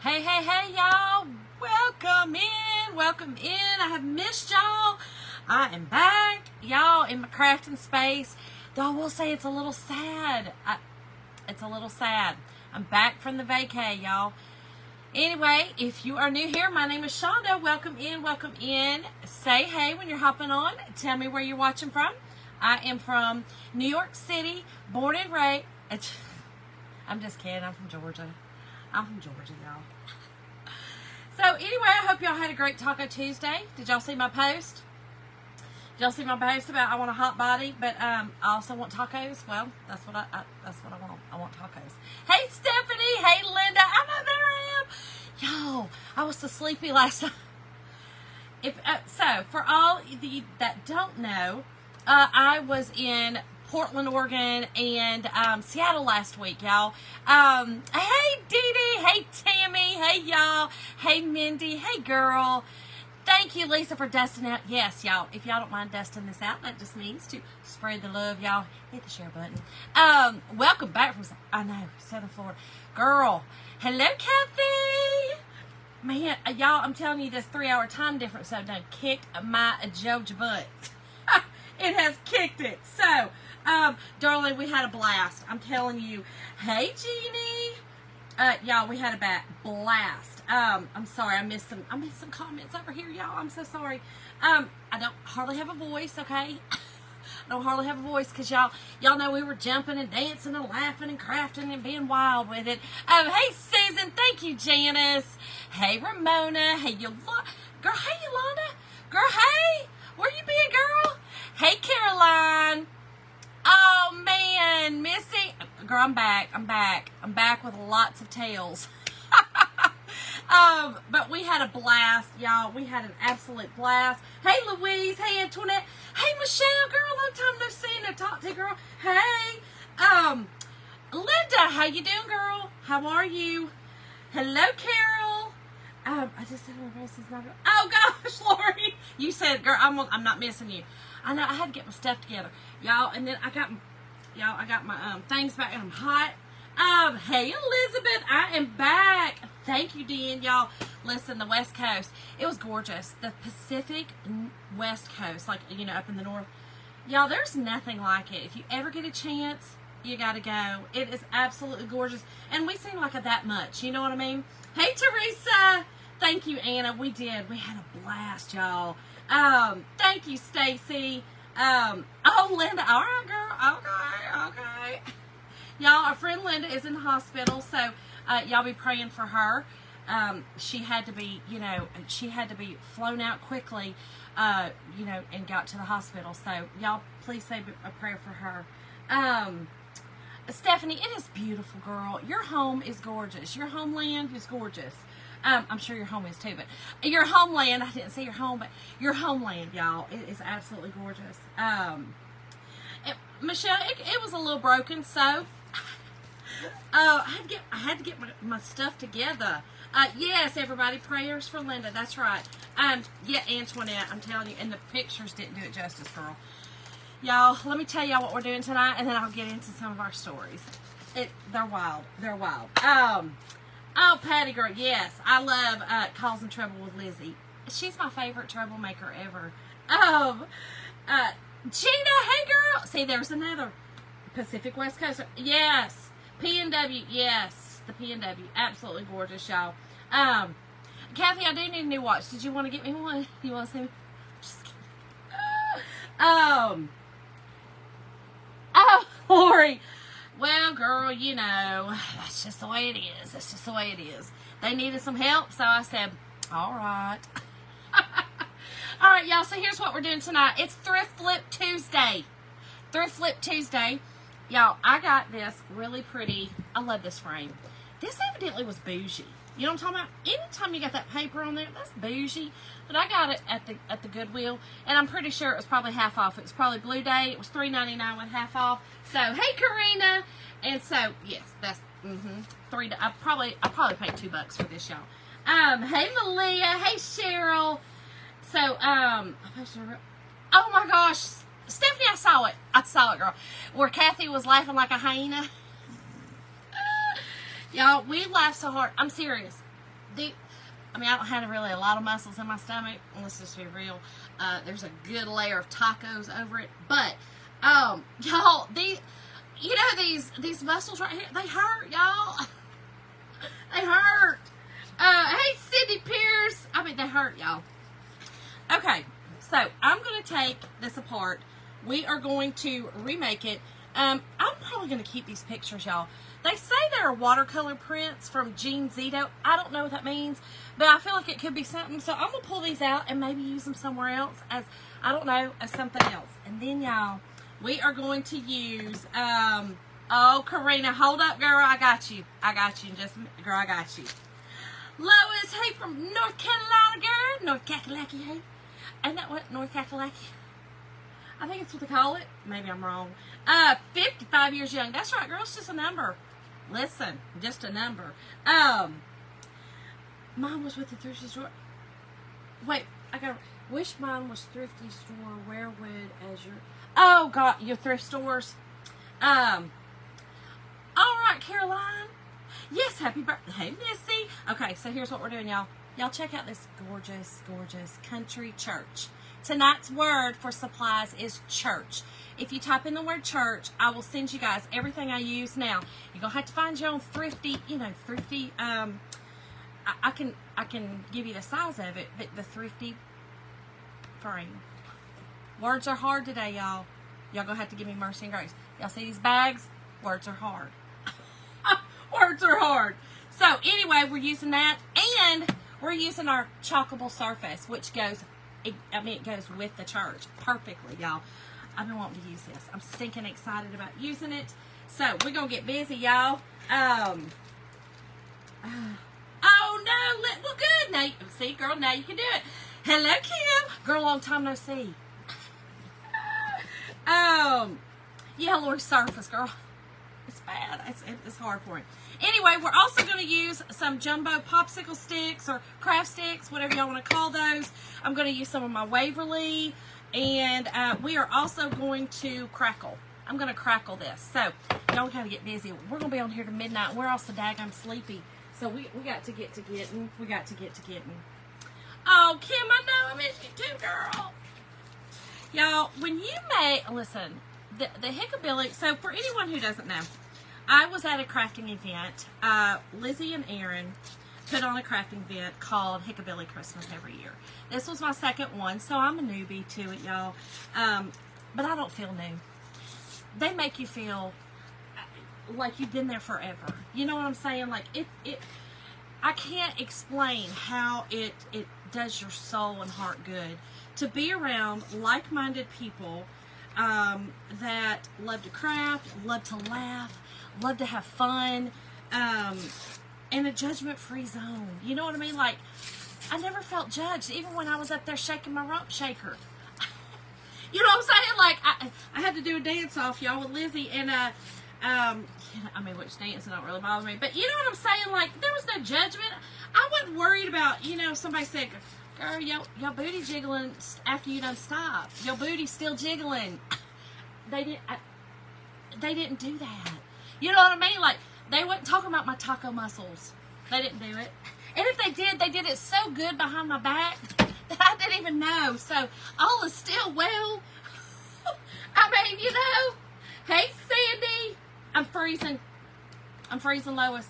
Hey, hey, hey, y'all. Welcome in. Welcome in. I have missed y'all. I am back, y'all, in my crafting space. Though I will say it's a little sad. It's a little sad. I'm back from the vacay, y'all. Anyway, if you are new here, my name is Shonda. Welcome in. Welcome in. Say hey when you're hopping on. Tell me where you're watching from. I am from New York City, born and raised. I'm just kidding. I'm from Georgia. I'm from Georgia, y'all. So anyway, I hope y'all had a great Taco Tuesday. Did y'all see my post? Did y'all see my post about I want a hot body, but I also want tacos? Well, that's what I want. I want tacos. Hey Stephanie, hey Linda. I know there I am. Y'all, I was so sleepy last night. So for all that don't know, I was in Portland, Oregon, and Seattle last week, y'all. Hey, Dee Dee. Hey, Tammy. Hey, y'all. Hey, Mindy. Hey, girl. Thank you, Lisa, for dusting out. Yes, y'all. If y'all don't mind dusting this out, that just means to spread the love, y'all. Hit the share button. Welcome back from, Southern Florida. Girl. Hello, Kathy. Man, y'all, I'm telling you, this 3-hour time difference so done kicked my Georgia butt. It has kicked it. So, darling, we had a blast. I'm telling you. Hey, Jeannie. Y'all, we had a blast. I'm sorry, I missed some comments over here, y'all. I'm so sorry. I don't hardly have a voice, okay? I don't hardly have a voice because y'all know we were jumping and dancing and laughing and crafting and being wild with it. Hey, Susan. Thank you, Janice. Hey, Ramona. Hey, girl. Hey, Yolanda. Girl, hey. Where you been, girl? Hey, Caroline. Oh, man. Missy. Girl, I'm back. I'm back with lots of tales. But we had a blast, y'all. We had an absolute blast. Hey, Louise. Hey, Antoinette. Hey, Michelle. Girl, long time no see, no talk to, girl. Hey. Linda. How you doing, girl? How are you? Hello, Carol. I just said my voice is not good. Oh, gosh, Lori. You said, girl, I'm not missing you. I know, I had to get my stuff together. Y'all, and then I got my things back, and I'm hot. Hey, Elizabeth, I am back. Thank you, Dean. Y'all, listen, the West Coast, it was gorgeous. The Pacific West Coast, like, up in the north. Y'all, there's nothing like it. If you ever get a chance, you got to go. It is absolutely gorgeous. And we seem like that much. You know what I mean? Hey, Teresa. Thank you, Anna. We did. We had a blast, y'all. Thank you, Stacy. Oh, Linda. All right, girl. Okay. Y'all, our friend Linda is in the hospital, so y'all be praying for her. She had to be, flown out quickly, and got to the hospital. So y'all, please say a prayer for her. Stephanie, it is beautiful, girl. Your home is gorgeous. Your homeland is gorgeous. I'm sure your home is too, but your homeland, I didn't say your home, but your homeland, y'all, it is absolutely gorgeous. Michelle, it was a little broken, so I had to get my stuff together. Yes, everybody, prayers for Linda. That's right. Yeah, Antoinette, I'm telling you, and the pictures didn't do it justice, girl. Y'all, let me tell y'all what we're doing tonight, and then I'll get into some of our stories. They're wild. They're wild. Oh, Patty girl, yes. I love Causing Trouble with Lizzie. She's my favorite troublemaker ever. Gina, hey girl. See, there's another Pacific West Coast. Yes. P&W, yes. The P&W. Absolutely gorgeous, y'all. Kathy, I do need a new watch. Did you want to get me one? You want to see me? Just kidding. Oh, Lori. Well, girl, that's just the way it is. That's just the way it is. They needed some help, so I said, all right. All right, y'all, so here's what we're doing tonight. It's Thrift Flip Tuesday. Thrift Flip Tuesday. Y'all, I got this really pretty, I love this frame. This evidently was bougie. You know what I'm talking about? Anytime you got that paper on there, that's bougie. But I got it at the Goodwill, and I'm pretty sure it was probably half off. It was probably Blue Day. It was $3.99 with half off. So, hey, Karina. And so, yes, that's I probably paid $2 for this, y'all. Hey, Malia. Hey, Cheryl. So, oh my gosh, Stephanie, I saw it, girl. Where Kathy was laughing like a hyena. Y'all, we laughed so hard. I'm serious. I mean, I don't have really a lot of muscles in my stomach. Let's just be real. There's a good layer of tacos over it. But, y'all, these muscles right here, they hurt, y'all. They hurt. Hey, Sydney Pierce. I mean, they hurt, y'all. Okay, so I'm going to take this apart. We are going to remake it. I'm probably going to keep these pictures, y'all. They say they're watercolor prints from Jean Zito. I don't know what that means, but I feel like it could be something. So I'm going to pull these out and maybe use them somewhere else as, I don't know, as something else. And then, y'all, we are going to use, oh, Karina, hold up, girl. I got you. I got you. Girl, I got you. Lois, hey, from North Carolina, girl. North Kakalaki, hey. Ain't that what North Kakalaki? I think it's what they call it. Maybe I'm wrong. 55 years young. That's right, girl. It's just a number. Listen, just a number. Mine was with the thrifty store. Wait, wish mine was thrifty store. Where would as your... Oh, God, your thrift stores. All right, Caroline. Yes, happy birthday. Hey, Missy. Okay, so here's what we're doing, y'all. Y'all check out this gorgeous, gorgeous country church. Tonight's word for supplies is church. If you type in the word church, I will send you guys everything I use now. You're going to have to find your own thrifty, thrifty, I can give you the size of it, but the thrifty frame. Words are hard today, y'all. Y'all going to have to give me mercy and grace. Y'all see these bags? Words are hard. Words are hard. So, anyway, we're using that, and we're using our chalkable surface, which goes... it goes with the church perfectly, y'all. I've been wanting to use this. I'm stinking excited about using it. So, we're going to get busy, y'all. Oh, no. Well, good. Now, see, girl, now you can do it. Hello, Kim. Girl, long time no see. Yeah, Lori Surface, girl. It's bad. It's hard for him. Anyway, we're also going to use some jumbo popsicle sticks or craft sticks, whatever y'all want to call those. I'm going to use some of my Waverly, and we are also going to crackle. I'm going to crackle this. So, y'all got to get busy. We're going to be on here to midnight. We're also daggone sleepy. So, we got to get to getting. We got to get to getting. Oh, Kim, I know I miss you too, girl. Y'all, when you listen, the Hickabilly, so for anyone who doesn't know, I was at a crafting event. Lizzie and Aaron put on a crafting event called Hickabilly Christmas every year. This was my second one, so I'm a newbie to it, y'all. But I don't feel new. They make you feel like you've been there forever. You know what I'm saying? Like, I can't explain how it does your soul and heart good to be around like-minded people that love to craft, love to laugh, love to have fun, in a judgment-free zone. You know what I mean? Like, I never felt judged, even when I was up there shaking my rump shaker. You know what I'm saying? Like, I had to do a dance-off, y'all, with Lizzie, and, I mean, which dance don't really bother me, but you know what I'm saying? Like, there was no judgment. I wasn't worried about, somebody said, girl, your booty jiggling after you done stop. Your booty's still jiggling. They didn't do that. You know what I mean? Like, they wasn't talking about my taco muscles. They didn't do it. And if they did it so good behind my back that I didn't even know. So, all is still well. I mean, hey, Sandy. I'm freezing. Lois.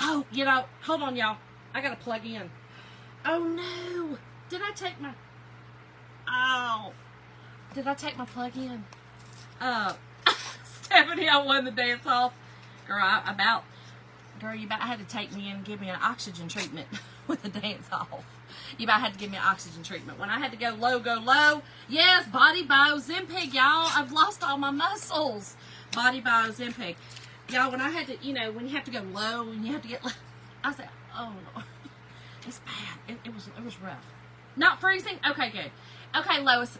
Oh, hold on, y'all. I got to plug in. Oh, no. Did I take my plug in? Stephanie, I won the dance off. Girl, you about had to take me in and give me an oxygen treatment with the dance off. You about had to give me an oxygen treatment. When I had to go low. Yes, Body by Ozempic, y'all. I've lost all my muscles. Body by Ozempic. Y'all, when I had to, when you have to go low and you have to get low, I said, oh, Lord. It's bad. It was rough. Not freezing? Okay, good. Okay, Lois,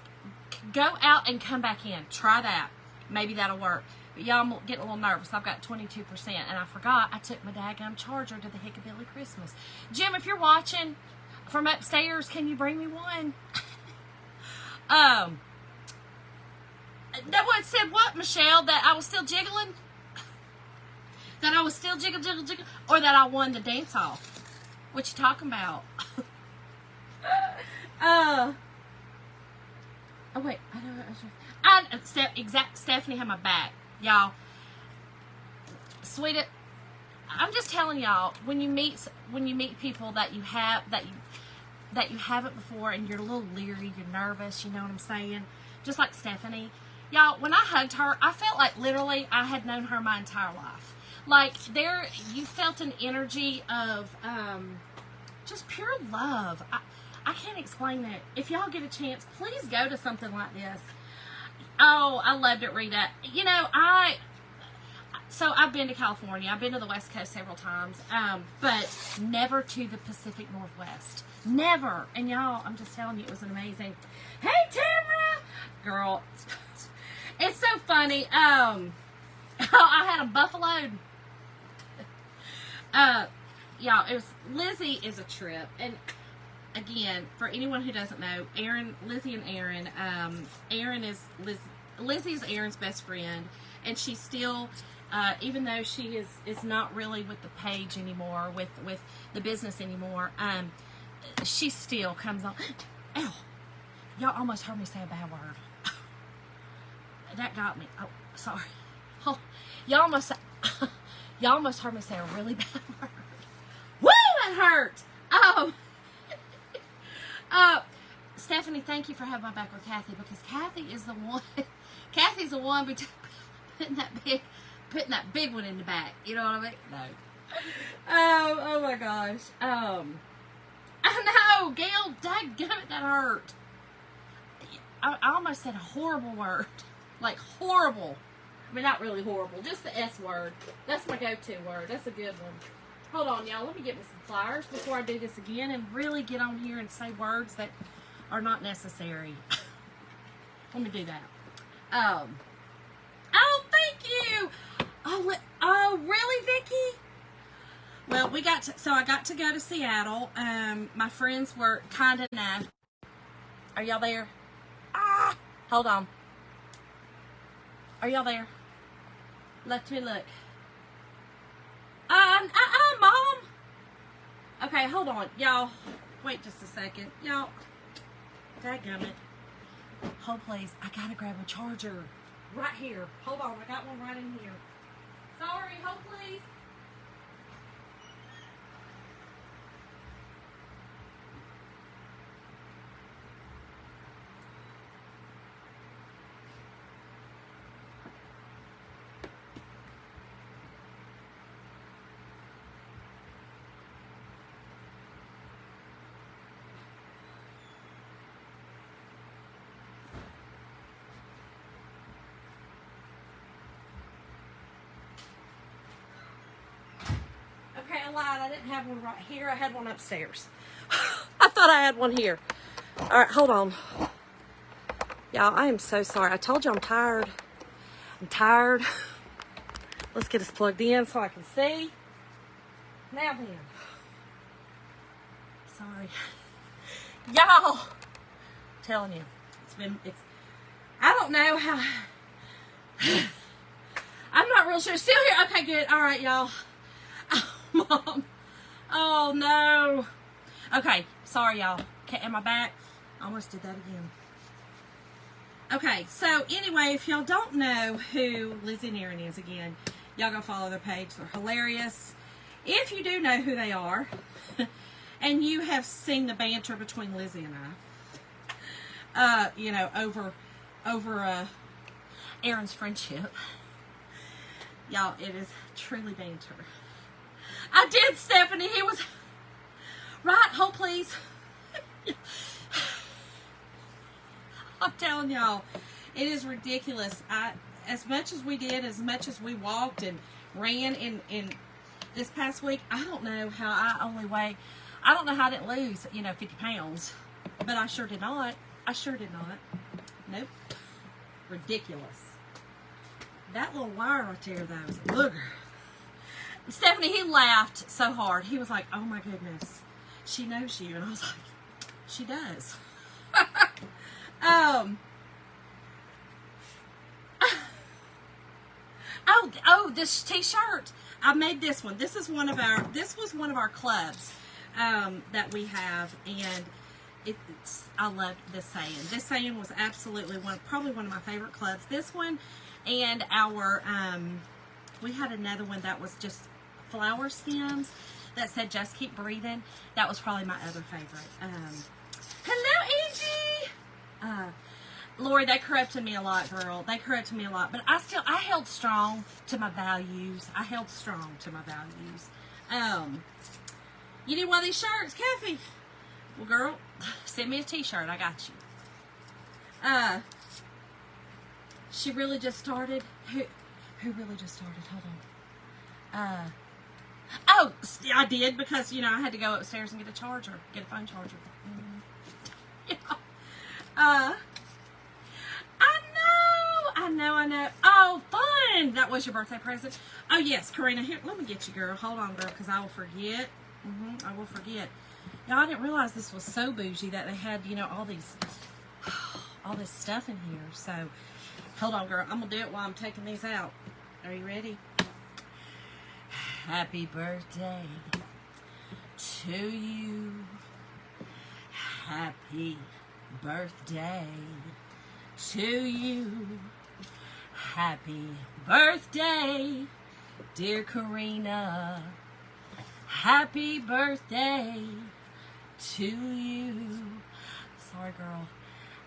go out and come back in. Try that. Maybe that'll work. But y'all, I'm getting a little nervous. I've got 22%, and I forgot I took my daggum charger to the Hickabilly Christmas. Jim, if you're watching from upstairs, can you bring me one? No one said what, Michelle? That I was still jiggling? That I was still jiggle, or that I won the dance off? What you talking about? Oh wait, Stephanie had my back, y'all. Sweetie, I'm just telling y'all, when you meet people that you haven't before, and you're a little leery, you're nervous, you know what I'm saying? Just like Stephanie, y'all. When I hugged her, I felt like literally I had known her my entire life. Like you felt an energy of just pure love. I can't explain it. If y'all get a chance, please go to something like this. Oh, I loved it, Rita. You know, so I've been to California. I've been to the West Coast several times, but never to the Pacific Northwest. Never. And y'all, I'm just telling you, it was amazing. Hey, Tamara! Girl, it's so funny. I had a buffalo. Y'all, Lizzie is a trip. And again, for anyone who doesn't know, Lizzie and Aaron, Lizzie is Aaron's best friend, and she's still, even though she is not really with the page anymore, with the business anymore, she still comes on. Ow! Y'all almost heard me say a bad word. That got me. Oh, sorry. Oh, y'all almost heard me say a really bad word. Woo! That hurt. Stephanie, thank you for having my back with Kathy, because Kathy is the one. Kathy's the one putting that big one in the back. You know what I mean? No. Oh my gosh. I know, Gail. Dadgummit, that hurt. I almost said a horrible word, like horrible. I mean, not really horrible, just the S word. That's my go-to word. That's a good one. Hold on, y'all. Let me get me some pliers before I do this again and really get on here and say words that are not necessary. Let me do that. Oh, thank you. Oh, really, Vicki? Well, I got to go to Seattle. My friends were kind enough. Are y'all there? Hold on. Are y'all there? Let me look. Mom. Okay, hold on, y'all. Wait just a second, y'all. Dadgummit. Hold, please. I gotta grab a charger right here. Hold on, I got one right in here. Sorry, hold, please. I lied. I didn't have one right here. I had one upstairs. I thought I had one here. All right, hold on. Y'all, I am so sorry. I told you I'm tired. I'm tired. Let's get this plugged in so I can see. Now then. Sorry. Y'all, I'm telling you, I don't know how. I'm not real sure. Still here? Okay, good. All right, y'all. Mom. Oh, no. Okay. Sorry, y'all. Am I back? I almost did that again. Okay. So, anyway, if y'all don't know who Lizzie and Aaron is, again, y'all go follow their page. They're hilarious. If you do know who they are, and you have seen the banter between Lizzie and I, you know, over Aaron's friendship, y'all, it is truly banter. I did, Stephanie. He was right. Hold, please. I'm telling y'all, it is ridiculous. As much as we did, as much as we walked and ran in this past week, I don't know how I don't know how I didn't lose, 50 pounds, but I sure did not. Nope. Ridiculous. That little wire right there, though, is a booger. Stephanie, he laughed so hard. He was like, oh my goodness, she knows you. And I was like, she does. Oh, this t-shirt. I made this one. This was one of our clubs. that we have, and I love this saying. This saying was absolutely probably one of my favorite clubs. This one, and our we had another one that was just flower stems that said "Just keep breathing." That was probably my other favorite. Hello, Angie. Lori, they corrupted me a lot, girl. They corrupted me a lot, but I held strong to my values. I held strong to my values. You need one of these shirts, Kathy? Well, girl, send me a t-shirt. I got you. She really just started. Who really just started? Hold on. Oh, I did, because, you know, I had to go upstairs and get a charger. Get a phone charger. Yeah. I know. Oh, fun! That was your birthday present. Oh, yes, Karina. Here, let me get you, girl. Hold on, girl, because I will forget. I will forget. Y'all, I didn't realize this was so bougie that they had, you know, all this stuff in here. So, hold on, girl. I'm going to do it while I'm taking these out. Are you ready? Happy birthday to you. Happy birthday to you. Happy birthday, dear Karina. Happy birthday to you. Sorry, girl.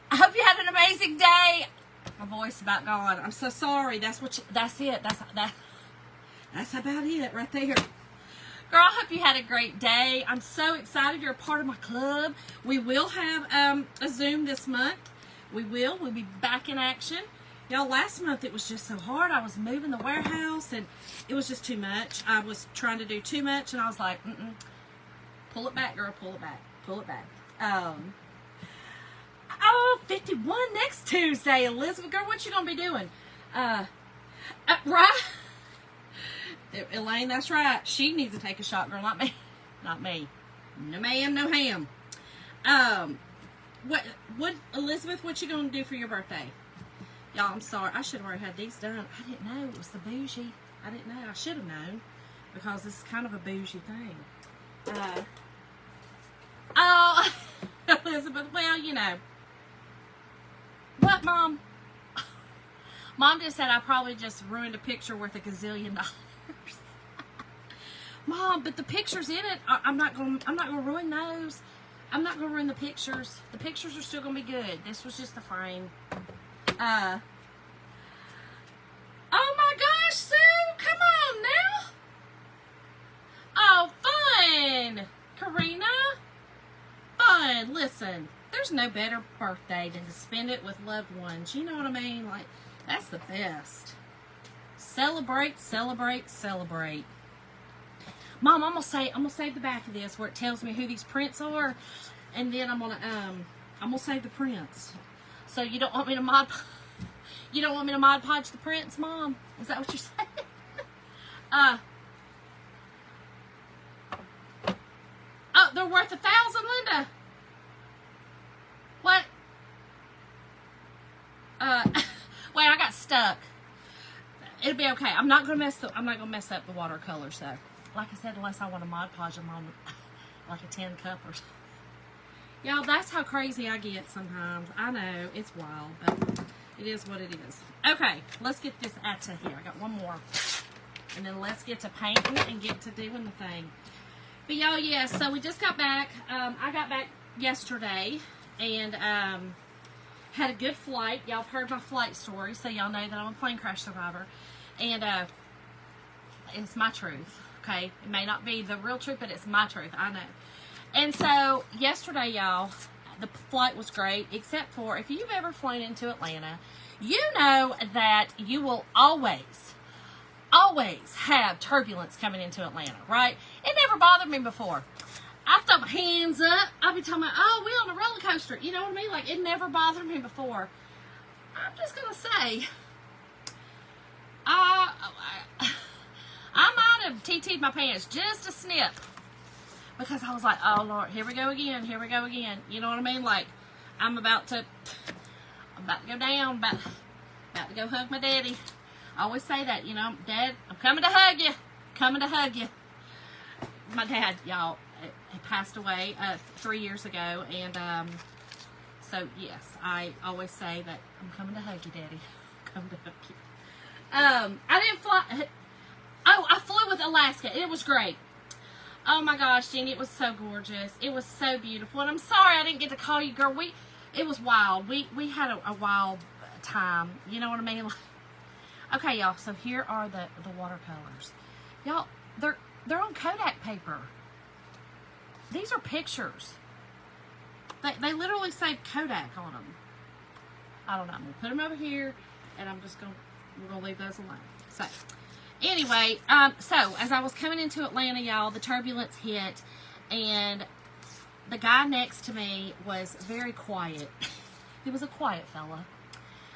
I hope you had an amazing day. My voice is about gone. I'm so sorry. That's it. That's about it right there. Girl, I hope you had a great day. I'm so excited you're a part of my club. We will have a Zoom this month. We'll be back in action. Y'all, last month it was just so hard. I was moving the warehouse and it was just too much. I was trying to do too much and I was like, pull it back, girl, pull it back, pull it back. 51 next Tuesday, Elizabeth. Girl, what you gonna be doing? Right? Elaine, that's right. She needs to take a shot, girl, not me. Not me. No ma'am, no ham. What, Elizabeth, what you gonna do for your birthday? Y'all, I'm sorry. I should have already had these done. I didn't know it was the bougie. I didn't know. I should have known, because this is kind of a bougie thing. Oh, Elizabeth, well, you know. What, Mom? Mom just said I probably just ruined a picture worth $1 gazillion. Mom, but the pictures in it, I'm not gonna ruin those. I'm not gonna ruin the pictures. The pictures are still gonna be good. This was just the frame. Oh my gosh, Sue, come on now. Oh, fun, Karina. Fun. Listen, there's no better birthday than to spend it with loved ones. You know what I mean? Like, that's the best. Celebrate, celebrate, celebrate. Mom, I'm gonna save the back of this where it tells me who these prints are, and then I'm gonna save the prints. So you don't want me to Mod Podge the prints, Mom? Is that what you're saying? Oh, they're worth 1,000, Linda. What? Wait, I got stuck. It'll be okay. I'm not gonna mess up the watercolors though. Like I said, unless I want to Mod Podge them on like a 10 cup or something. Y'all, that's how crazy I get sometimes. I know, it's wild, but it is what it is. Okay, let's get this out of here. I got one more. And then let's get to painting and get to doing the thing. But y'all, yeah, so we just got back. I got back yesterday and had a good flight. Y'all have heard my flight story, so y'all know that I'm a plane crash survivor. And it's my truth, okay? It may not be the real truth, but it's my truth. I know. And so, yesterday, y'all, the flight was great, except for if you've ever flown into Atlanta, you know that you will always have turbulence coming into Atlanta, right? It never bothered me before. I throw my hands up. I'll be talking about, oh, we on a roller coaster. You know what I mean? Like, it never bothered me before. I'm just going to say, I might have TT'd my pants just a snip. Because I was like, oh, Lord, here we go again. Here we go again. You know what I mean? Like, I'm about to go down. About to go hug my daddy. I always say that, you know, Dad, I'm coming to hug you. Coming to hug you. my dad, y'all, he passed away 3 years ago, and so yes, I always say that I'm coming to hug you, Daddy. Come to hug you. I didn't fly. Oh, I flew with Alaska. It was great. Oh my gosh, Jenny, it was so gorgeous. It was so beautiful. And I'm sorry I didn't get to call you, girl. It was wild. We had a wild time. You know what I mean? Okay, y'all. So here are the watercolors. Y'all, they're on Kodak paper. These are pictures. They literally say Kodak on them. I don't know. I'm gonna put them over here, and we're gonna leave those alone. So. Anyway, so as I was coming into Atlanta, y'all, the turbulence hit, and the guy next to me was very quiet. He was a quiet fella.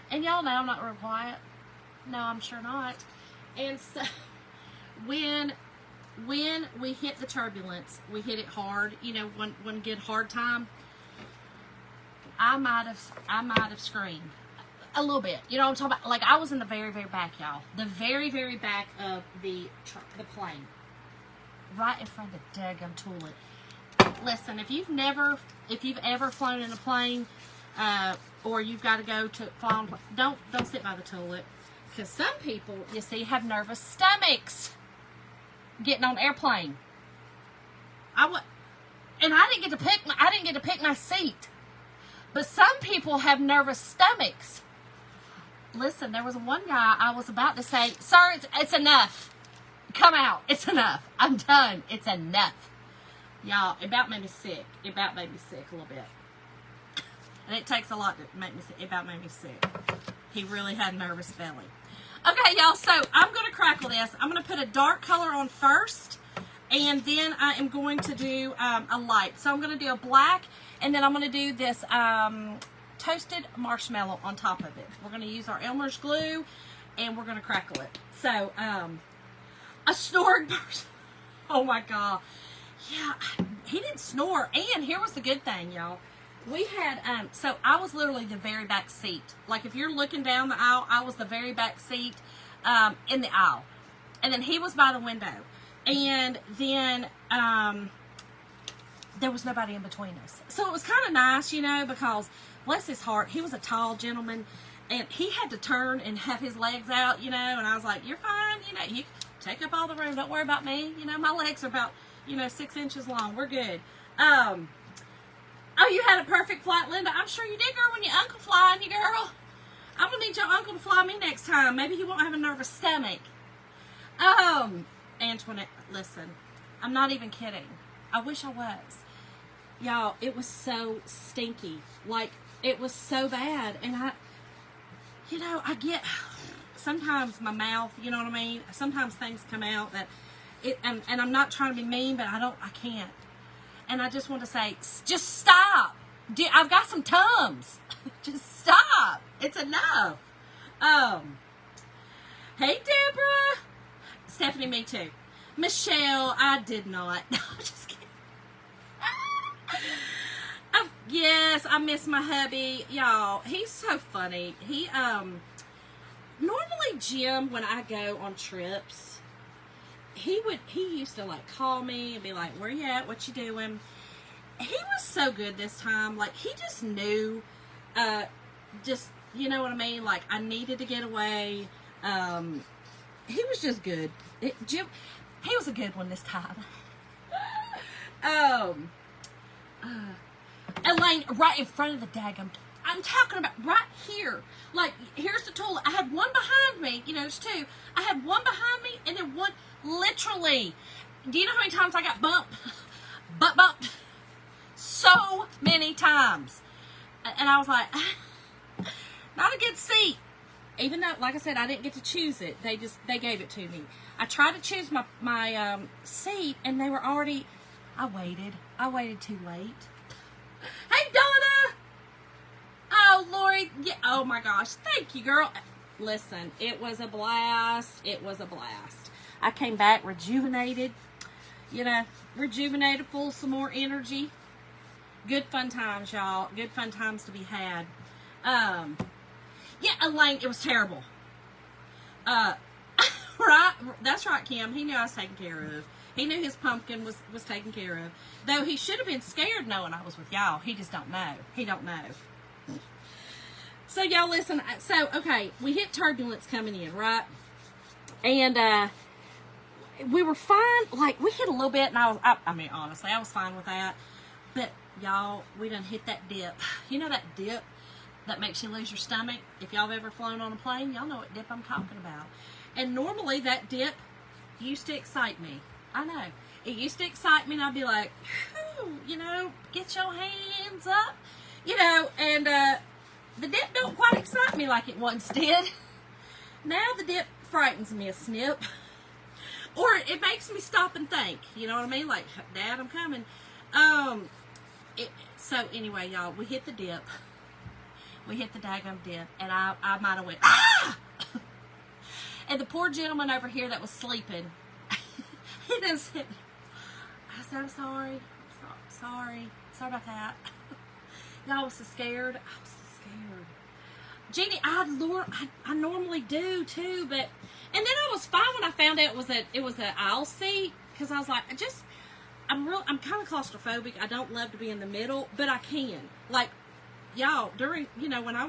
And y'all know I'm not real quiet. No, I'm sure not. And so when we hit the turbulence, we hit it hard, you know, one good hard time, I might have screamed. A little bit. You know what I'm talking about? Like, I was in the very, very back, y'all. The very, very back of the plane. Right in front of the daggum toilet. Listen, if you've ever flown in a plane, or you've got to go to fly on a plane, don't sit by the toilet. Because some people, you see, have nervous stomachs getting on an airplane. I didn't get to pick my seat. But some people have nervous stomachs. Listen, there was one guy I was about to say, sir, it's enough. Come out. It's enough. I'm done. It's enough. Y'all, it about made me sick. It about made me sick a little bit. And it takes a lot to make me sick. It about made me sick. He really had a nervous belly. Okay, y'all, so I'm going to crackle this. I'm going to put a dark color on first, and then I am going to do a light. So I'm going to do a black, and then I'm going to do this toasted marshmallow on top of it. We're going to use our Elmer's glue, and we're going to crackle it. So, a snoring person. Oh my God. Yeah, he didn't snore. And here was the good thing, y'all. We had, so I was literally the very back seat. Like, if you're looking down the aisle, I was the very back seat in the aisle. And then he was by the window. And then, there was nobody in between us. So it was kind of nice, you know, because bless his heart, he was a tall gentleman, and he had to turn and have his legs out, you know, and I was like, you're fine, you know, you take up all the room, don't worry about me, you know, my legs are about, 6 inches long, we're good. Oh, you had a perfect flight, Linda. I'm sure you did, girl, when your uncle flying you, girl. I'm gonna need your uncle to fly me next time. Maybe he won't have a nervous stomach. Antoinette, listen, I'm not even kidding. I wish I was. Y'all, it was so stinky. Like, it was so bad. And I get, sometimes my mouth, you know what I mean? Sometimes things come out that, and I'm not trying to be mean, but I can't. And I just want to say, just stop. I've got some Tums. Just stop. It's enough. Hey, Deborah. Stephanie, me too. Michelle, I did not. No, I'm just kidding. Yes, I miss my hubby. Y'all, he's so funny. He, normally Jim, when I go on trips, he used to like call me and be like, where you at? What you doing? He was so good this time. Like, he just knew, you know what I mean? Like, I needed to get away. He was just good. Jim, he was a good one this time. Elaine, right in front of the daggum. I'm talking about right here. Like, here's the toilet. I had one behind me. There's two. I had one behind me and then one literally. Do you know how many times I got bumped? Bumped. So many times. And I was like, not a good seat. Even though, like I said, I didn't get to choose it. They gave it to me. I tried to choose my seat, and they were already, I waited too late. Hey, Donna! Oh, Lori. Yeah, oh, my gosh. Thank you, girl. Listen, it was a blast. It was a blast. I came back rejuvenated. Rejuvenated, full of some more energy. Good fun times, y'all. Good fun times to be had. Yeah, Elaine, it was terrible. Right? That's right, Kim. He knew I was taken care of. He knew his pumpkin was taken care of. Though he should have been scared knowing I was with y'all. He just don't know. He don't know. So, y'all, listen. So, okay, we hit turbulence coming in, right? And we were fine. Like, we hit a little bit, and I mean, honestly, I was fine with that. But, y'all, we done hit that dip. You know that dip that makes you lose your stomach? If y'all have ever flown on a plane, y'all know what dip I'm talking about. And normally, that dip used to excite me. I know. It used to excite me, and I'd be like, you know, get your hands up. You know, and the dip don't quite excite me like it once did. Now the dip frightens me a snip. Or it makes me stop and think. You know what I mean? Like, Dad, I'm coming. So, anyway, y'all, we hit the dip. We hit the daggum dip, and I might have went, ah! And the poor gentleman over here that was sleeping, he done said, I said, I'm sorry. Sorry about that. Y'all, I was so scared. I was so scared. Jeannie, I normally do too, but, and then I was fine when I found out it was an aisle seat, because I was like, I'm kind of claustrophobic. I don't love to be in the middle, but I can. Like, y'all, during, you know, when I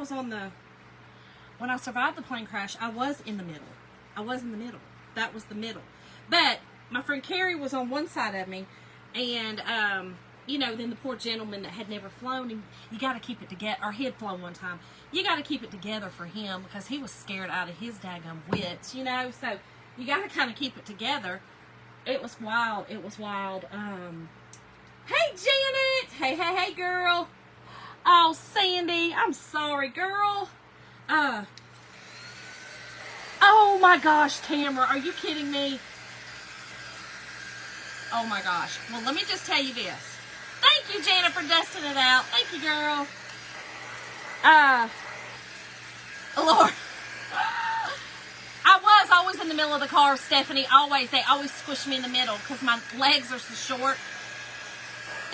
survived the plane crash, I was in the middle. That was the middle. But my friend Carrie was on one side of me, and, you know, then the poor gentleman that had never flown, you got to keep it together, or he had flown one time. You got to keep it together for him, because he was scared out of his daggum wits, you know, so you got to kind of keep it together. It was wild. Hey, Janet. Hey, girl. Oh, Sandy, I'm sorry, girl. Oh my gosh, Tamara, are you kidding me? Oh my gosh. Well, let me just tell you this. Thank you, Janet, for dusting it out. Thank you, girl. Lord. I was always in the middle of the car, Stephanie. Always. They always squish me in the middle because my legs are so short.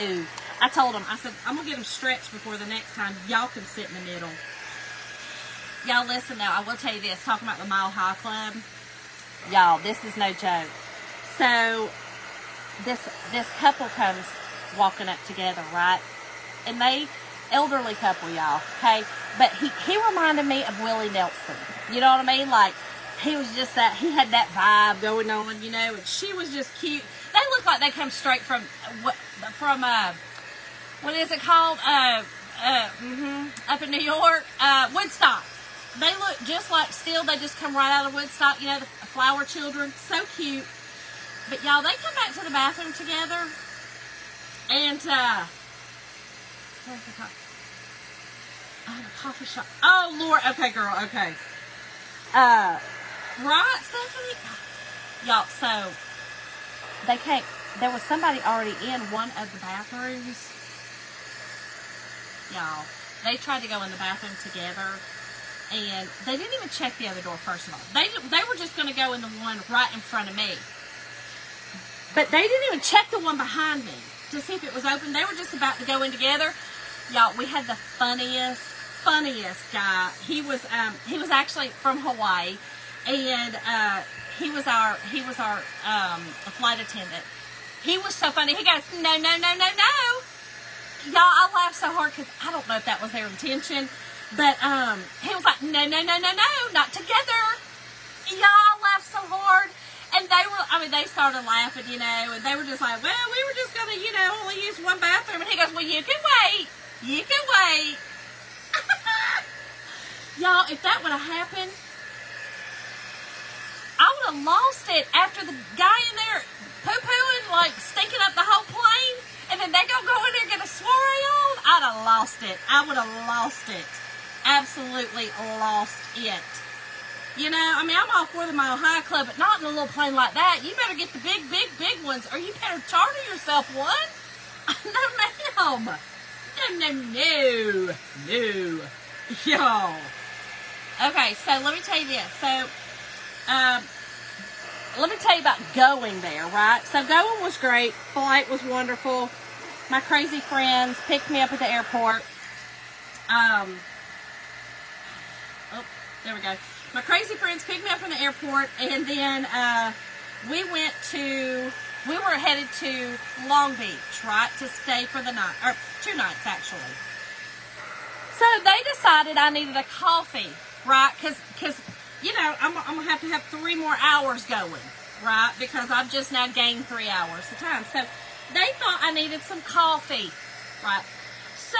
Ooh. I told them, I said, I'm going to get them stretched before the next time. Y'all can sit in the middle. Y'all listen now. I will tell you this. Talking about the Mile High Club. Y'all, this is no joke. So, this couple comes walking up together, right? And elderly couple, y'all, okay? But he reminded me of Willie Nelson. You know what I mean? Like, he was just he had that vibe going on, you know, and she was just cute. They look like they come straight from what is it called? Up in New York, Woodstock. They look just like, they just come right out of Woodstock, you know, the flower children, so cute. But y'all, they come back to the bathroom together, and what's it called? Oh, the coffee shop. Oh Lord, okay, girl, okay. Right, Stephanie? Y'all, so there was somebody already in one of the bathrooms. Y'all, they tried to go in the bathroom together, and they didn't even check the other door, first of all. They were just going to go in the one right in front of me. But they didn't even check the one behind me to see if it was open. They were just about to go in together. Y'all, we had the funniest guy. He was actually from Hawaii, and he was our flight attendant. He was so funny. He goes, no. Y'all, I laughed so hard because I don't know if that was their intention, but he was like, no, not together. Y'all laughed so hard, and they started laughing, you know, and they were just like, well, we were just gonna, you know, only use one bathroom, and he goes, well, you can wait. Y'all, if that would have happened, I would have lost it after the guy in there poo-pooing, like stinking up the whole plane, and then they go in there and get a soiree on. I'd have lost it. I would have lost it. Absolutely lost it. You know, I mean, I'm all for the Mile High Club, but not in a little plane like that. You better get the big ones, or you better charter yourself one. No, ma'am. No. Y'all. Okay, so let me tell you this. So, let me tell you about going there, right? So going was great. Flight was wonderful. My crazy friends picked me up at the airport. Oh, there we go. My crazy friends picked me up from the airport, and then we went to we were headed to Long Beach, right, to stay for the night, or 2 nights actually. So they decided I needed a coffee, right, because you know, I'm going to have 3 more hours going, right, because I've just now gained 3 hours of time. So they thought I needed some coffee, right. So,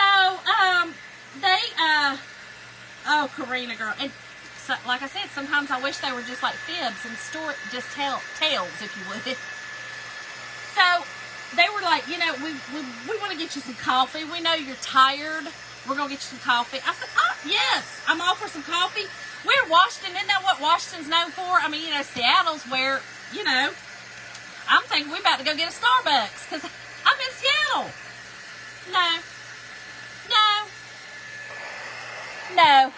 oh, Karina, girl, and so, like I said, sometimes I wish they were just like fibs and just tales, if you would. So they were like, you know, we want to get you some coffee. We know you're tired. We're going to get you some coffee. I said, oh, yes, I'm all for some coffee. We're Washington. Isn't that what Washington's known for? I mean, you know, Seattle's where, you know, I'm thinking we're about to go get a Starbucks because I'm in Seattle. No.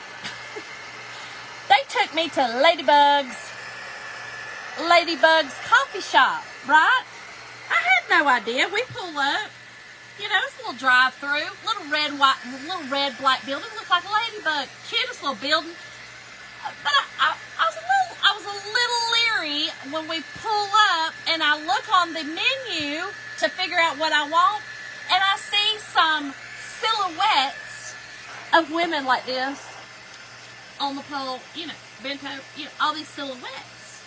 They took me to Ladybug's coffee shop, right? I had no idea. We pull up, you know, it's a little drive-through, little red black building, looked like a ladybug, cutest little building. But I was a little leery when we pull up and I look on the menu to figure out what I want, and I see some silhouettes of women like this on the pole, you know, bent over, you know, all these silhouettes.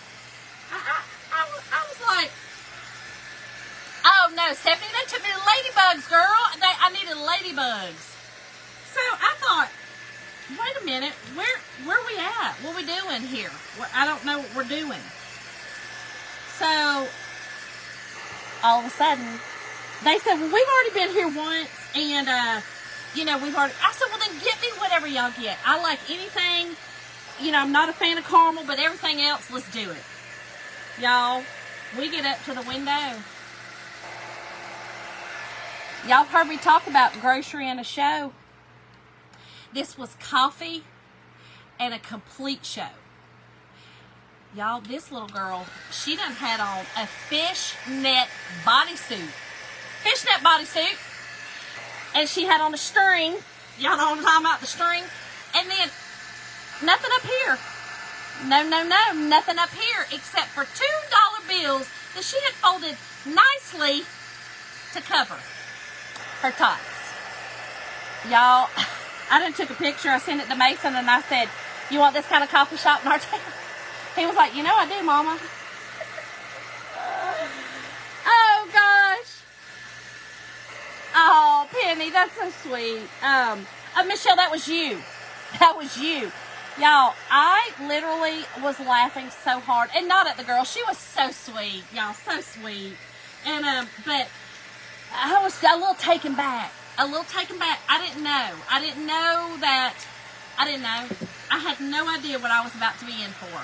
I was like, oh no, Stephanie, they took me to Ladybugs, girl. I needed Ladybugs. So I thought, wait a minute, where we at? What we doing here? I don't know what we're doing. So all of a sudden, they said, well, we've already been here once, and you know, I said, well, then get me whatever y'all get. I like anything. You know, I'm not a fan of caramel, but everything else, let's do it. Y'all, we get up to the window. Y'all have heard me talk about grocery and a show. This was coffee and a complete show. Y'all, this little girl, she done had on a fishnet bodysuit. Fishnet bodysuit. And she had on a string. Y'all know what I'm talking about, the string. And then, nothing up here. No, nothing up here except for $2 bills that she had folded nicely to cover her tots. Y'all, I done took a picture. I sent it to Mason and I said, you want this kind of coffee shop in our town? He was like, you know I do, Mama. Oh, gosh. Oh, Penny, that's so sweet. Michelle, that was you. That was you. Y'all, I literally was laughing so hard. And not at the girl. She was so sweet. Y'all, so sweet. And, but I was a little taken back. I didn't know. I didn't know. I had no idea what I was about to be in for.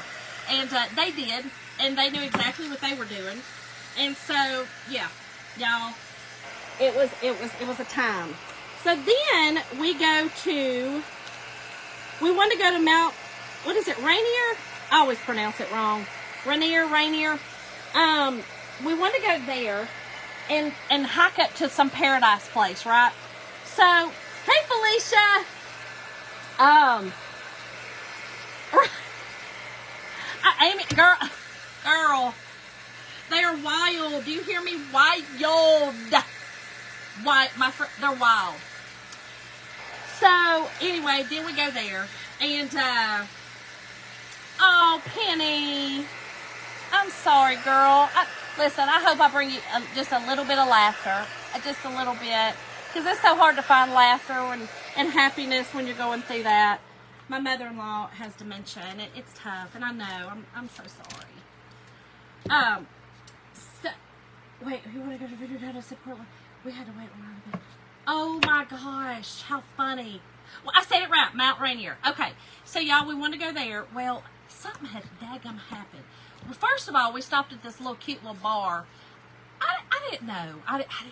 And they did. And they knew exactly what they were doing. And so, yeah, y'all, it was a time. So then we want to go to Mount, what is it, Rainier? I always pronounce it wrong. Rainier. We want to go there and hike up to some paradise place, right? So, hey Felicia. Amy, girl, they are wild. Do you hear me? Wild. They're wild. So, anyway, then we go there, and, oh, Penny, I'm sorry, girl. Listen, I hope I bring you just a little bit of laughter, just a little bit, because it's so hard to find laughter and happiness when you're going through that. My mother-in-law has dementia, and it's tough, and I know, I'm so sorry. So, wait, we want to go to Video Data Support. We had to wait a little bit. Oh my gosh, how funny. Well, I said it right, Mount Rainier. Okay, so y'all, we want to go there. Well, something had daggum happened. Well, first of all, we stopped at this little cute little bar. I didn't know. I didn't know.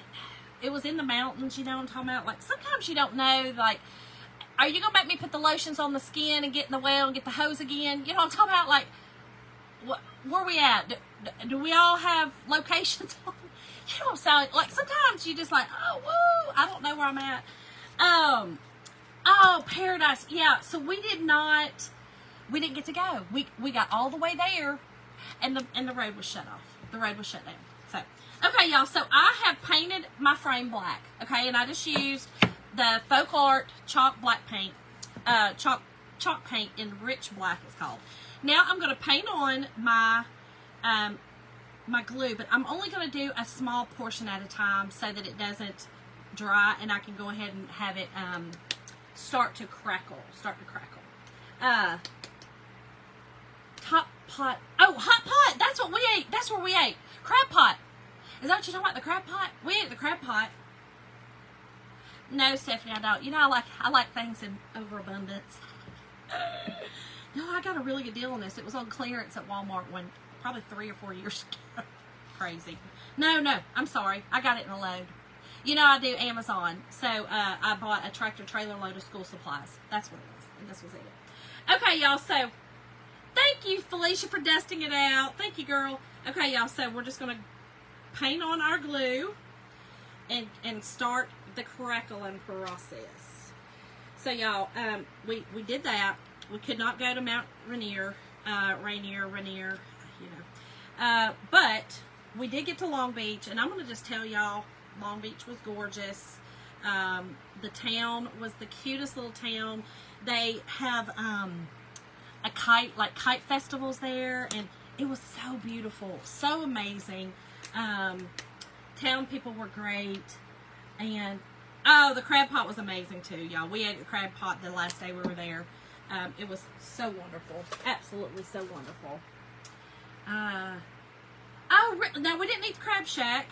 It was in the mountains, you know what I'm talking about? Like, sometimes you don't know, like, are you going to make me put the lotions on the skin and get in the well and get the hose again? You know what I'm talking about? Like, where we at? Do we all have locations on? You know what I'm saying? Like, sometimes you just like, oh, woo, I don't know where I'm at. Oh, paradise. Yeah, so we didn't get to go. We got all the way there, and the road was shut off. The road was shut down. So, Okay, y'all, so I have painted my frame black, okay, and I just used the Folk Art chalk black paint, chalk paint in rich black it's called. Now I'm going to paint on my my glue, but I'm only going to do a small portion at a time so that it doesn't dry, and I can go ahead and have it start to crackle. Top pot. Oh, hot pot. That's what we ate. That's where we ate. Crab pot. Is that what you're talking about? The crab pot? We ate the crab pot. No, Stephanie, I don't. You know, I like things in overabundance. No, I got a really good deal on this. It was on clearance at Walmart probably 3 or 4 years ago. Crazy. No, I'm sorry. I got it in a load. You know I do Amazon, so I bought a tractor trailer load of school supplies. That's what it was, and this was it. Okay, y'all, so thank you, Felicia, for dusting it out. Thank you, girl. Okay, y'all, so we're just going to paint on our glue and start the crackling process. So, y'all, we did that. We could not go to Mount Rainier, you know. But we did get to Long Beach, and I'm going to just tell y'all, Long Beach was gorgeous. The town was the cutest little town. They have kite festivals there, and it was so beautiful, so amazing. Town people were great, and oh, the crab pot was amazing too, y'all. We ate the crab pot the last day we were there. It was so wonderful, absolutely so wonderful. No, we didn't eat the crab shack,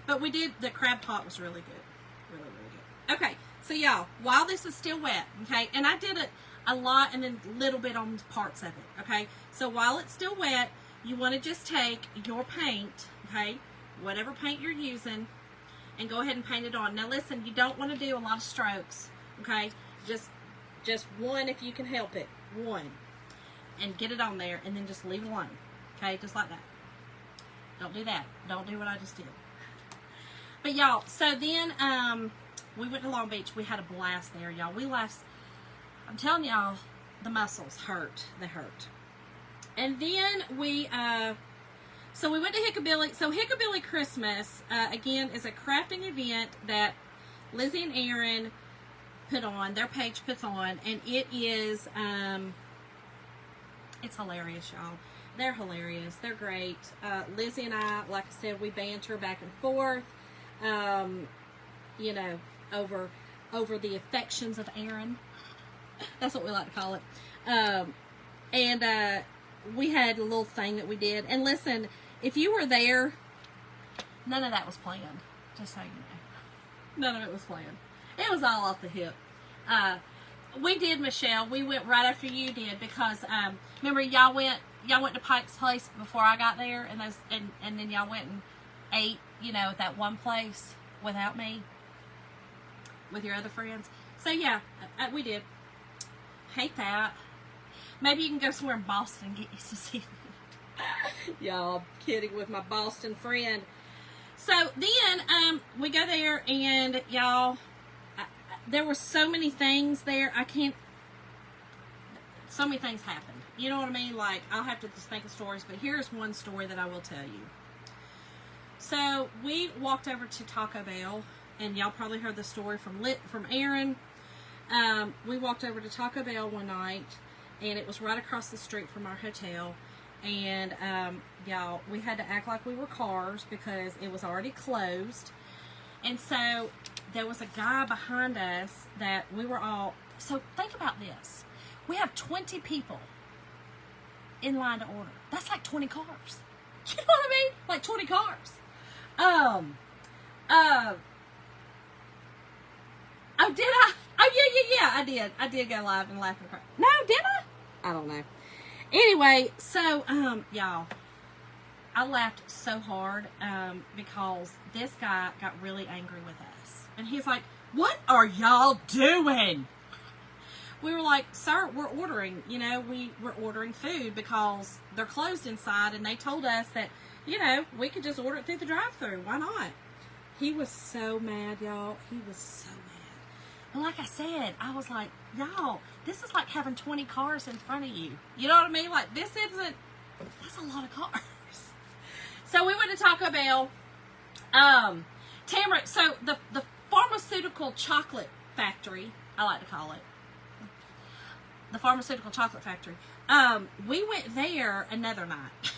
but we did. The crab pot was really good, really good. Okay, so y'all, while this is still wet, okay, and I did it a lot and then a little bit on parts of it, okay. So while it's still wet, you want to just take your paint, okay, whatever paint you're using, and go ahead and paint it on. Now listen, you don't want to do a lot of strokes, okay. Just one if you can help it, one, and get it on there, and then just leave it alone, okay, just like that. Don't do that. Don't do what I just did. But y'all, so then we went to Long Beach. We had a blast there, y'all. I'm telling y'all, the muscles hurt. They hurt. And then so we went to Hickabilly. So Hickabilly Christmas, again, is a crafting event that Lizzie and Aaron put on. Their page puts on. And it is, it's hilarious, y'all. They're hilarious. They're great. Lizzie and I, like I said, we banter back and forth, you know, over the affections of Aaron. That's what we like to call it. And we had a little thing that we did. And listen, if you were there, none of that was planned. Just so you know. None of it was planned. It was all off the hip. We did, Michelle. We went right after you did because, remember, y'all went to Pike's Place before I got there, and then y'all went and ate, you know, at that one place without me, with your other friends. So yeah, we did. Hate that. Maybe you can go somewhere in Boston and get you some seafood. Y'all, I'm kidding with my Boston friend. So then we go there, and y'all, there were so many things there. So many things happened. You know what I mean? Like, I'll have to just think of stories, but here's one story that I will tell you. So, we walked over to Taco Bell, and y'all probably heard the story from Aaron. We walked over to Taco Bell one night, and it was right across the street from our hotel, and y'all, we had to act like we were cars because it was already closed. And so, there was a guy behind us that we were all, so think about this. We have 20 people in line to order. That's like 20 cars. You know what I mean? Like 20 cars. Oh, did I? Oh, yeah, I did. I did go live and laugh and cry. No, did I? I don't know. Anyway, so, y'all, I laughed so hard, because this guy got really angry with us. And he's like, what are y'all doing? We were like, sir, we're ordering, you know, we're ordering food because they're closed inside, and they told us that, you know, we could just order it through the drive-thru. Why not? He was so mad, y'all. He was so mad. And like I said, I was like, y'all, this is like having 20 cars in front of you. You know what I mean? Like, that's a lot of cars. So we went to Taco Bell, Tamara, so the pharmaceutical chocolate factory, I like to call it, the pharmaceutical chocolate factory, we went there another night.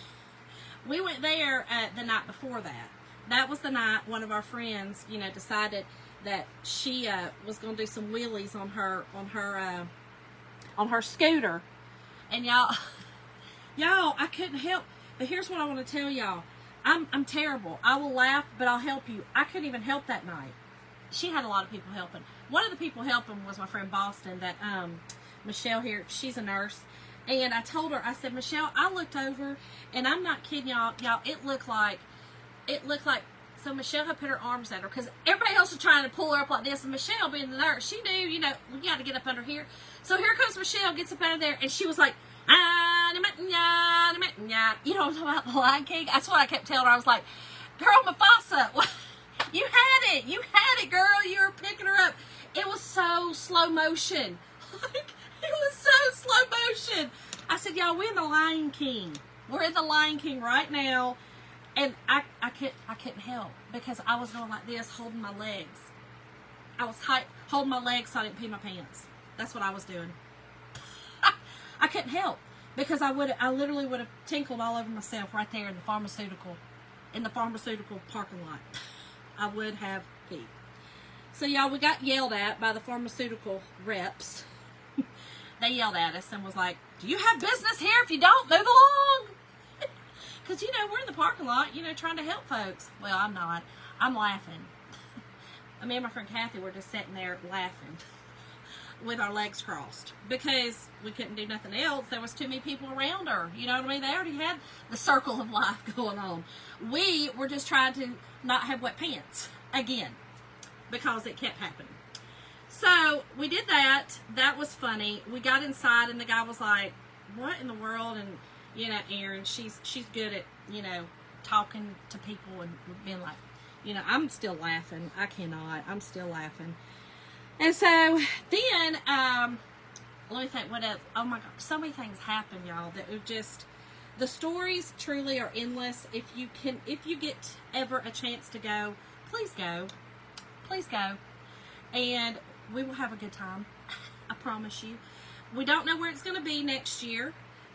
We went there the night before that. That was the night one of our friends, you know, decided that she was going to do some wheelies on her scooter. And y'all, I couldn't help. But here's what I want to tell y'all. I'm terrible. I will laugh, but I'll help you. I couldn't even help that night. She had a lot of people helping. One of the people helping was my friend Boston, that Michelle here. She's a nurse. And I told her, I said, Michelle, I looked over, and I'm not kidding y'all. It looked like, so Michelle had put her arms at her, because everybody else was trying to pull her up like this, and Michelle, being the nurse, she knew, you know, we got to get up under here. So here comes Michelle, gets up under there, and she was like, you know what I'm talking about, the Lion King? That's what I kept telling her. I was like, girl, Mufasa, you had it, girl. You were picking her up. It was so slow motion. Like, it was so slow motion. I said, y'all, we're in the Lion King. We're in the Lion King right now. And I couldn't help, because I was going like this, holding my legs. I was holding my legs so I didn't pee my pants. That's what I was doing. I couldn't help, because I literally would have tinkled all over myself right there in the pharmaceutical parking lot. I would have peed. So y'all, we got yelled at by the pharmaceutical reps. They yelled at us and was like, do you have business here? If you don't, move along. Because, you know, we're in the parking lot, you know, trying to help folks. Well, I'm not. I'm laughing. Me and my friend Kathy were just sitting there laughing with our legs crossed, because we couldn't do nothing else. There was too many people around her. You know what I mean? They already had the circle of life going on. We were just trying to not have wet pants again, because it kept happening. So we did that. That was funny. We got inside, and the guy was like, what in the world? And, you know, Erin, she's good at, you know, talking to people and being like, you know, I'm still laughing. I cannot. I'm still laughing. And so then, let me think what else. Oh my God, so many things happen, y'all, that are just, the stories truly are endless. If you get ever a chance to go, please go. Please go. And we will have a good time. I promise you. We don't know where it's going to be next year.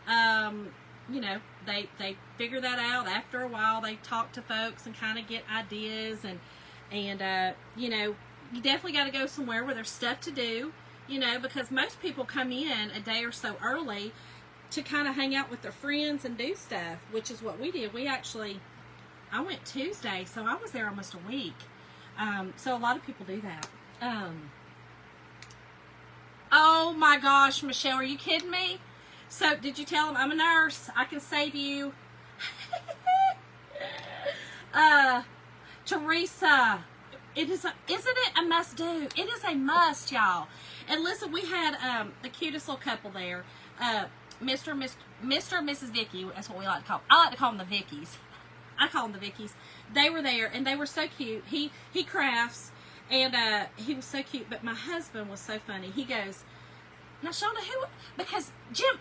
You know, they figure that out after a while. They talk to folks and kind of get ideas, and you know, you definitely got to go somewhere where there's stuff to do, you know, because most people come in a day or so early to kind of hang out with their friends and do stuff, which is what we did. I went Tuesday, so I was there almost a week. So a lot of people do that. Oh my gosh, Michelle, are you kidding me? So, did you tell them I'm a nurse? I can save you. Teresa, isn't it a must do? It is a must, y'all. And listen, we had the cutest little couple there. Mr. and Mrs. Vicky, that's what we like to call them. I like to call them the Vickies. I call them the Vickies. They were there, and they were so cute. He crafts, and he was so cute. But my husband was so funny. He goes, now, Shonda, who? Because Jim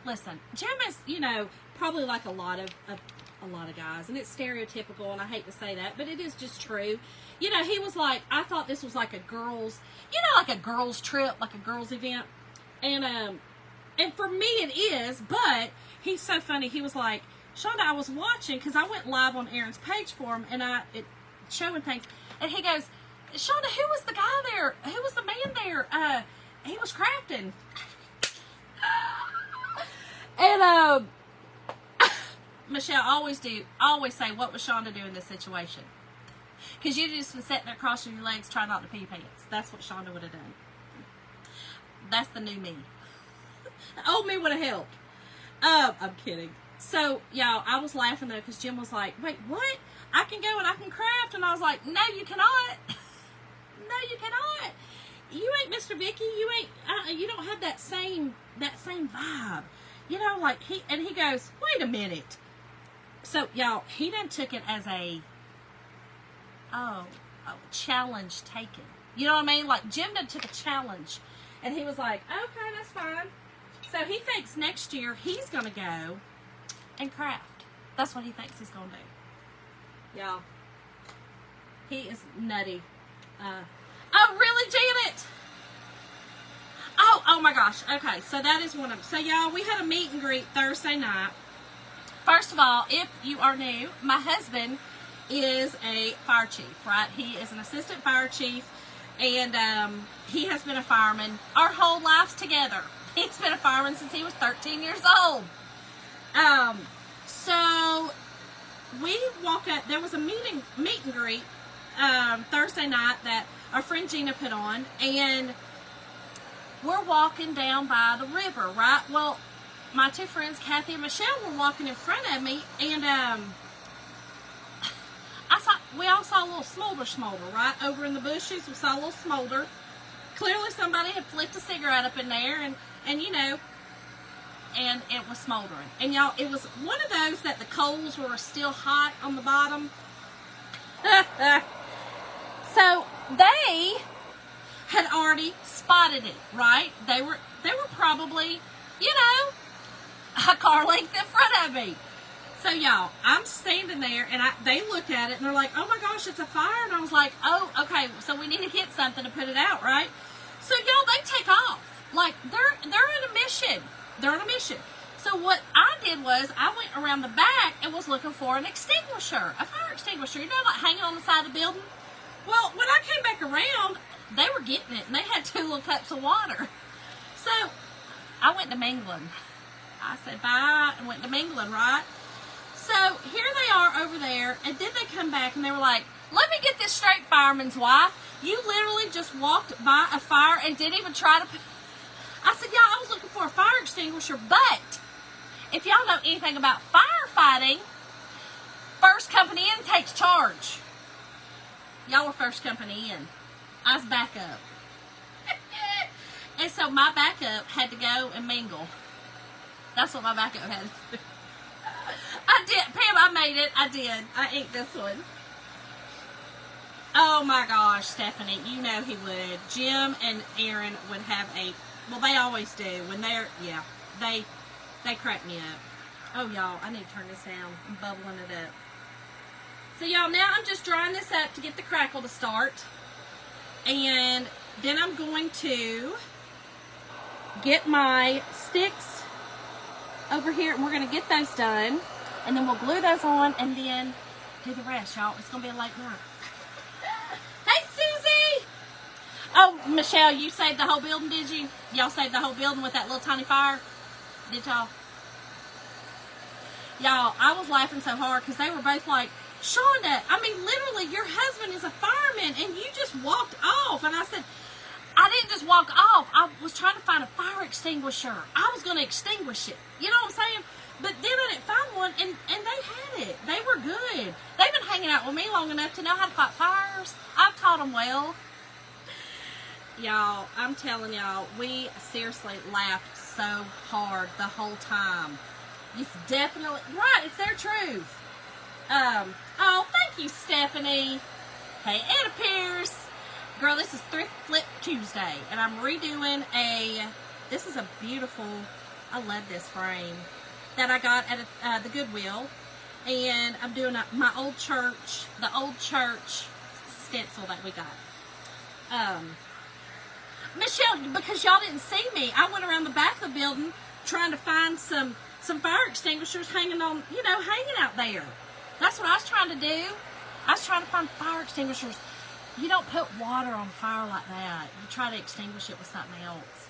is, you know, probably like a lot of guys, and it's stereotypical, and I hate to say that, but it is just true. You know, he was like, I thought this was like a girls, you know, like a girls trip, like a girls event, and for me it is, but he's so funny. He was like, Shonda, I was watching, because I went live on Erin's page for him, and showing things, and he goes, Shonda, who was the guy there? Who was the man there? He was crafting. And Michelle, always say, what was Shonda doing in this situation? Because you'd just been sitting there crossing your legs trying not to pee your pants. That's what Shonda would have done. That's the new me. The old me would have helped. I'm kidding. So, y'all, I was laughing, though, because Jim was like, wait, what? I can go and I can craft? And I was like, no, you cannot. No, you cannot. You ain't Mr. Vicky. You don't have that same vibe. You know, like, he goes, wait a minute. So, y'all, he done took it as a challenge taken. You know what I mean? Like, Jim done took a challenge. And he was like, okay, that's fine. So, he thinks next year he's going to go and craft. That's what he thinks he's going to do. Y'all, He is nutty. Oh, really, Janet? Oh my gosh. Okay, so that is one of them. So, y'all, we had a meet and greet Thursday night. First of all, if you are new, my husband is a fire chief, right? He is an assistant fire chief, and he has been a fireman our whole lives together. He's been a fireman since he was 13 years old. So we walk up. There was a meet and greet Thursday night that our friend Gina put on, and we're walking down by the river, right? Well, my two friends, Kathy and Michelle, were walking in front of me, and we all saw a little smolder, right? Over in the bushes, we saw a little smolder. Clearly somebody had flipped a cigarette up in there, and you know, and it was smoldering. And y'all, it was one of those that the coals were still hot on the bottom. So they had already spotted it, right? They were probably, you know, a car length in front of me. So y'all, I'm standing there, and they looked at it, and they're like, "Oh my gosh, it's a fire!" And I was like, "Oh, okay. So we need to get something to put it out, right?" So y'all, they take off like they're in a mission. They're on a mission. So what I did was I went around the back and was looking for an extinguisher, a fire extinguisher, you know, like hanging on the side of the building. Well, when I came back around, they were getting it, and they had 2 little cups of water. So I went to mingling. I said bye and went to mingling, right? So here they are over there, and then they come back and they were like, "Let me get this straight, fireman's wife. You literally just walked by a fire and didn't even try to..." I said, "Yeah, I was looking for a fire extinguisher, but if y'all know anything about firefighting, first company in takes charge." Y'all were first company in. I was backup. And so my backup had to go and mingle. That's what my backup had to do. I did. Pam, I made it. I did. I inked this one. Oh my gosh, Stephanie, you know he would. Jim and Aaron would have well, they always do. When they crack me up. Oh, y'all, I need to turn this down. I'm bubbling it up. So, y'all, now I'm just drying this up to get the crackle to start. And then I'm going to get my sticks over here, and we're going to get those done. And then we'll glue those on and then do the rest, y'all. It's going to be a late night. Hey, Susie! Oh, Michelle, you saved the whole building, did you? Y'all saved the whole building with that little tiny fire? Did y'all? Y'all, I was laughing so hard because they were both like, "Shonda, I mean, literally, your husband is a fireman and you just walked off." And I said, "I didn't just walk off. I was trying to find a fire extinguisher. I was going to extinguish it." You know what I'm saying? But then I didn't find one, and they had it. They were good. They've been hanging out with me long enough to know how to fight fires. I've taught them well. Y'all, I'm telling y'all, we seriously laughed so hard the whole time. It's definitely, right, it's their truth. Oh, thank you, Stephanie. Hey, Anna Pierce. Girl, this is Thrift Flip Tuesday, and I'm redoing this is a beautiful, I love this frame, that I got at the Goodwill, and I'm doing the old church stencil that we got. Michelle, because y'all didn't see me, I went around the back of the building trying to find some fire extinguishers hanging out there. That's what I was trying to do. I was trying to find fire extinguishers. You don't put water on fire like that. You try to extinguish it with something else.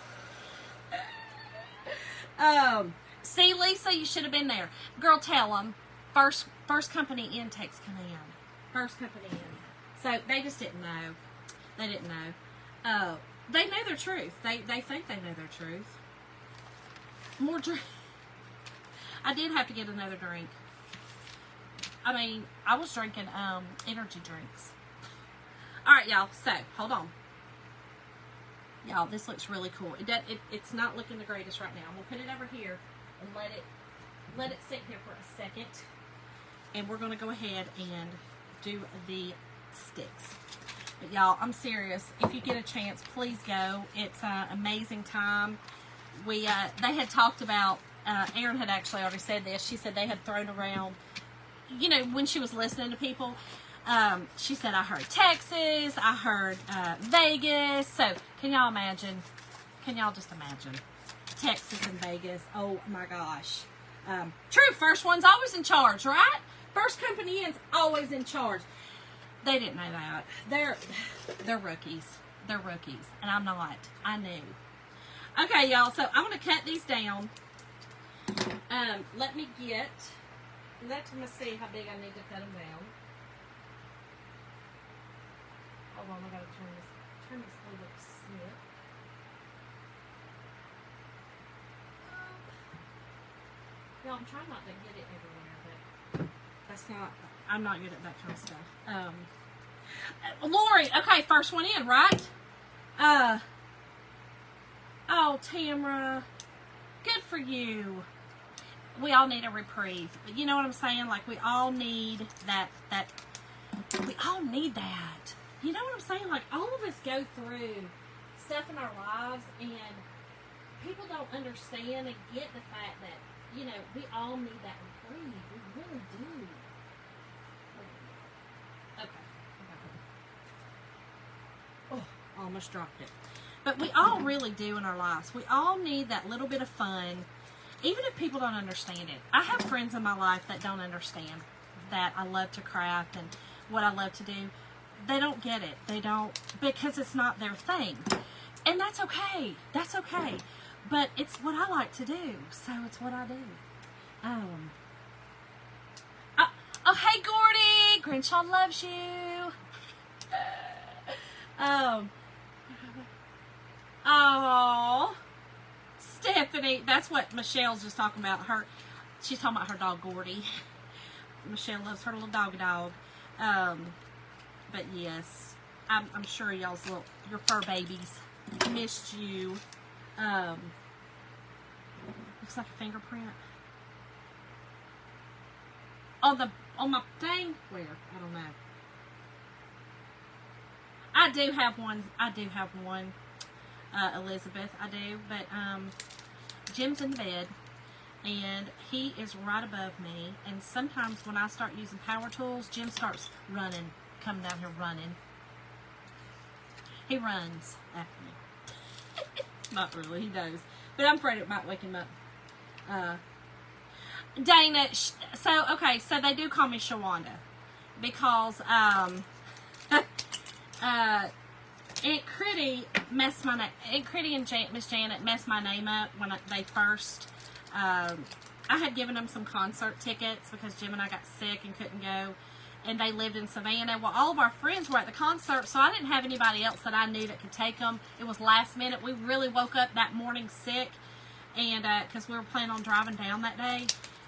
See, Lisa, you should have been there. Girl, tell them. First company intakes come in. First company in. So they just didn't know. They didn't know. They know their truth. They think they know their truth. More drink. I did have to get another drink. I mean, I was drinking energy drinks. Alright, y'all. So, hold on. Y'all, this looks really cool. It's not looking the greatest right now. I'm going to put it over here and let it sit here for a second. And we're going to go ahead and do the sticks. But y'all, I'm serious. If you get a chance, please go. It's an amazing time. They had talked about, Erin had actually already said this. She said they had thrown around, you know, when she was listening to people, She said, I heard Texas, I heard Vegas. So can y'all imagine? Can y'all just imagine? Texas and Vegas. Oh my gosh. True, first one's always in charge, right? First company in's always in charge. They didn't know that. They're rookies. They're rookies. And I'm not. I knew. Okay, y'all. So I'm going to cut these down. Let me see how big I need to cut them down. Hold on, I got to turn this a little snip. Y'all, I'm trying not to get it everywhere, but that's not, I'm not good at that kind of stuff. Lori, okay, first one in, right? Oh, Tamara, good for you. We all need a reprieve. You know what I'm saying? Like, we all need that, we all need that. You know what I'm saying? Like, all of us go through stuff in our lives, and people don't understand and get the fact that, you know, we all need that reprieve. We really do. Okay. Oh, almost dropped it. But we all really do in our lives. We all need that little bit of fun, even if people don't understand it. I have friends in my life that don't understand that I love to craft and what I love to do. They don't get it. They don't, because it's not their thing. And that's okay. That's okay. But it's what I like to do, so it's what I do. Oh, hey, Gordy! Grinshaw loves you. Oh, Stephanie, that's what Michelle's just talking about. She's talking about her dog, Gordy. Michelle loves her little doggy dog. But yes, I'm sure your fur babies missed you. Looks like a fingerprint. On my thing? Where? I don't know. I do have one. Elizabeth, I do. But Jim's in bed, and he is right above me. And sometimes when I start using power tools, Jim starts running, coming down here running. He runs after me. Not really, he does. But I'm afraid it might wake him up. Dana, so they do call me Shawanda. Because, Aunt Critty messed my name. Aunt Critty and Miss Janet messed my name up when they first. I had given them some concert tickets because Jim and I got sick and couldn't go, and they lived in Savannah. Well, all of our friends were at the concert, so I didn't have anybody else that I knew that could take them. It was last minute. We really woke up that morning sick, and because we were planning on driving down that day,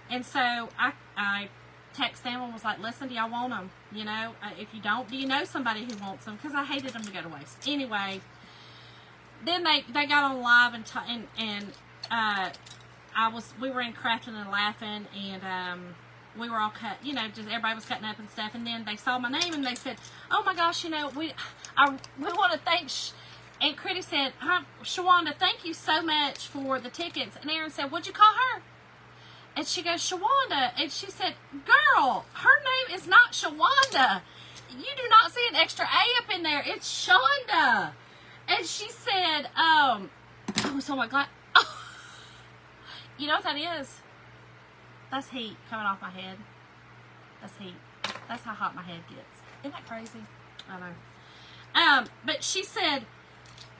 and so I text them and was like, listen, do y'all want them? You know, if you don't, do you know somebody who wants them? Because I hated them to go to waste. Anyway, then they got on live we were in crafting and laughing, and we were all cut, you know, just everybody was cutting up and stuff, and then they saw my name and they said, oh my gosh, you know, we want to thank, Aunt Critty said, Shawanda, thank you so much for the tickets. And Aaron said, what'd you call her? And she goes, Shawanda. And she said, girl, her name is not Shawanda. You do not see an extra A up in there. It's Shonda. And she said, oh, so my God. Oh. You know what that is? That's heat coming off my head. That's heat. That's how hot my head gets. Isn't that crazy? I know. But she said,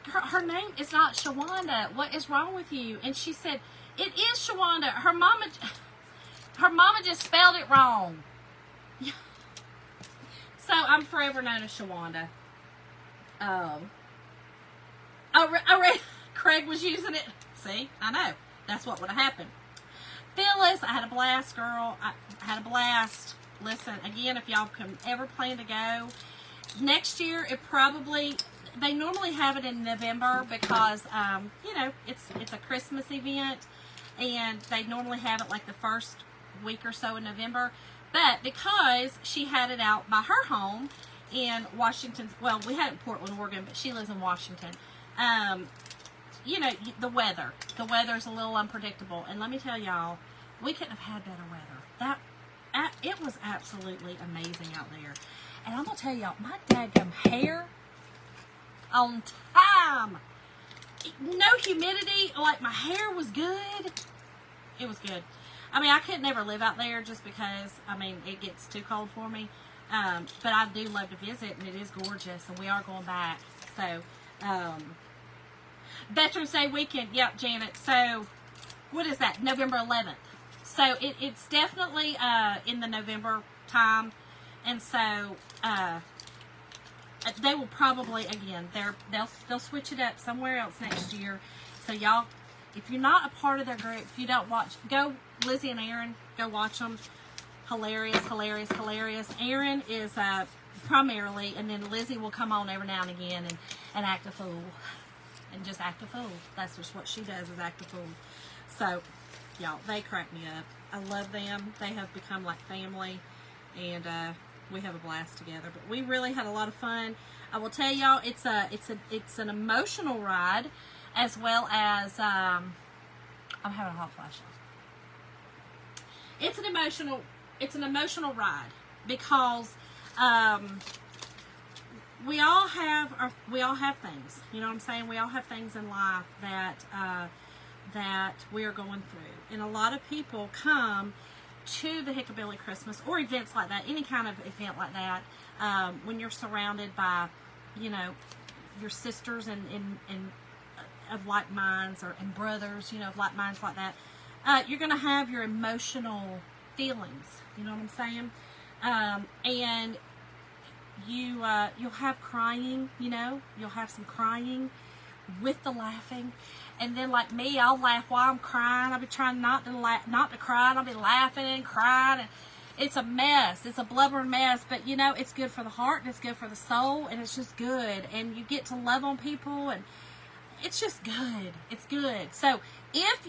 her name is not Shawanda. What is wrong with you? And she said, it is Shawanda. Her mama just spelled it wrong. So I'm forever known as Shawanda. Craig was using it. See, I know. That's what would have happened. Phyllis, I had a blast, girl. I had a blast. Listen, again, if y'all can ever plan to go, next year they normally have it in November because, you know, it's a Christmas event, and they normally have it like the first week or so in November. But because she had it out by her home in Washington, well, we had it in Portland, Oregon, but she lives in Washington. You know, the weather's a little unpredictable, and let me tell y'all, we couldn't have had better weather. It was absolutely amazing out there. And I'm going to tell y'all, my daggum hair on time. No humidity. Like, my hair was good. It was good. I mean, I could never live out there just because, I mean, it gets too cold for me. But I do love to visit, and it is gorgeous, and we are going back. So, Veterans Day weekend. Yep, Janet. So, what is that? November 11th. So, it's definitely in the November time. And so, they will probably, again, they'll switch it up somewhere else next year. So, y'all, if you're not a part of their group, if you don't watch, go, Lizzie and Aaron, go watch them. Hilarious, hilarious, hilarious. Aaron is primarily, and then Lizzie will come on every now and again and act a fool. And just act a fool. That's just what she does, is act a fool. So, y'all, they crack me up. I love them. They have become like family. And we have a blast together. But we really had a lot of fun. I will tell y'all, it's an emotional ride, as well as I'm having a hot flash. It's an emotional ride because we all have things. You know what I'm saying? We all have things in life that we are going through, and a lot of people come to the Hickabilly Christmas or events like that, any kind of event like that, when you're surrounded by, you know, your sisters and of like minds, and brothers, you know, of like minds like that. You're going to have your emotional feelings, you know what I'm saying? And you'll have crying, you know, you'll have some crying with the laughing. And then, like me, I'll laugh while I'm crying. I'll be trying not to cry, and I'll be laughing and crying. And it's a mess. It's a blubbering mess. But, you know, it's good for the heart, and it's good for the soul, and it's just good. And you get to love on people, and it's just good. It's good. So, if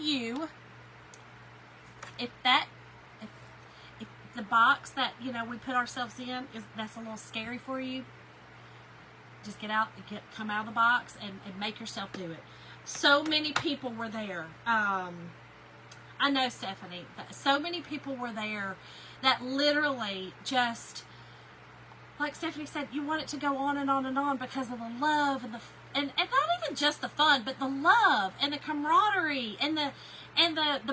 the box that, you know, we put ourselves in, that's a little scary for you, just come out of the box and make yourself do it. So many people were there. I know, Stephanie, so many people were there that literally just, like Stephanie said, you want it to go on and on and on because of the love and not even just the fun, but the love and the camaraderie and the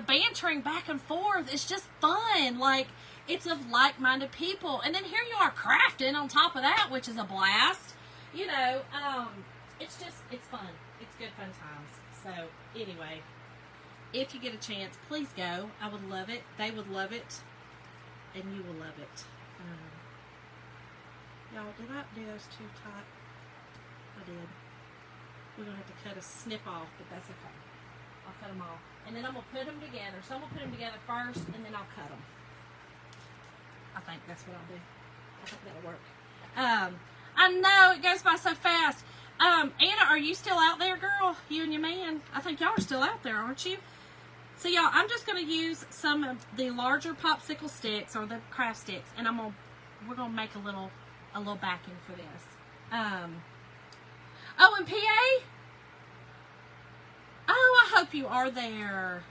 bantering back and forth. It's just fun. Like, it's of like-minded people. And then here you are crafting on top of that, which is a blast. You know, it's fun. It's good fun times. So, anyway, if you get a chance, please go. I would love it. They would love it. And you will love it. Y'all, did I do those too tight? I did. We're going to have to cut a snip off, but that's okay. I'll cut them off. And then I'm going to put them together. So I'm going to put them together first, and then I'll cut them. I think that's what I'll do. I think that'll work. I know, it goes by so fast. Anna, are you still out there, girl? You and your man? I think y'all are still out there, aren't you? So, y'all, I'm just going to use some of the larger popsicle sticks, or the craft sticks, and we're going to make a little backing for this. Oh, and PA? Oh, I hope you are there.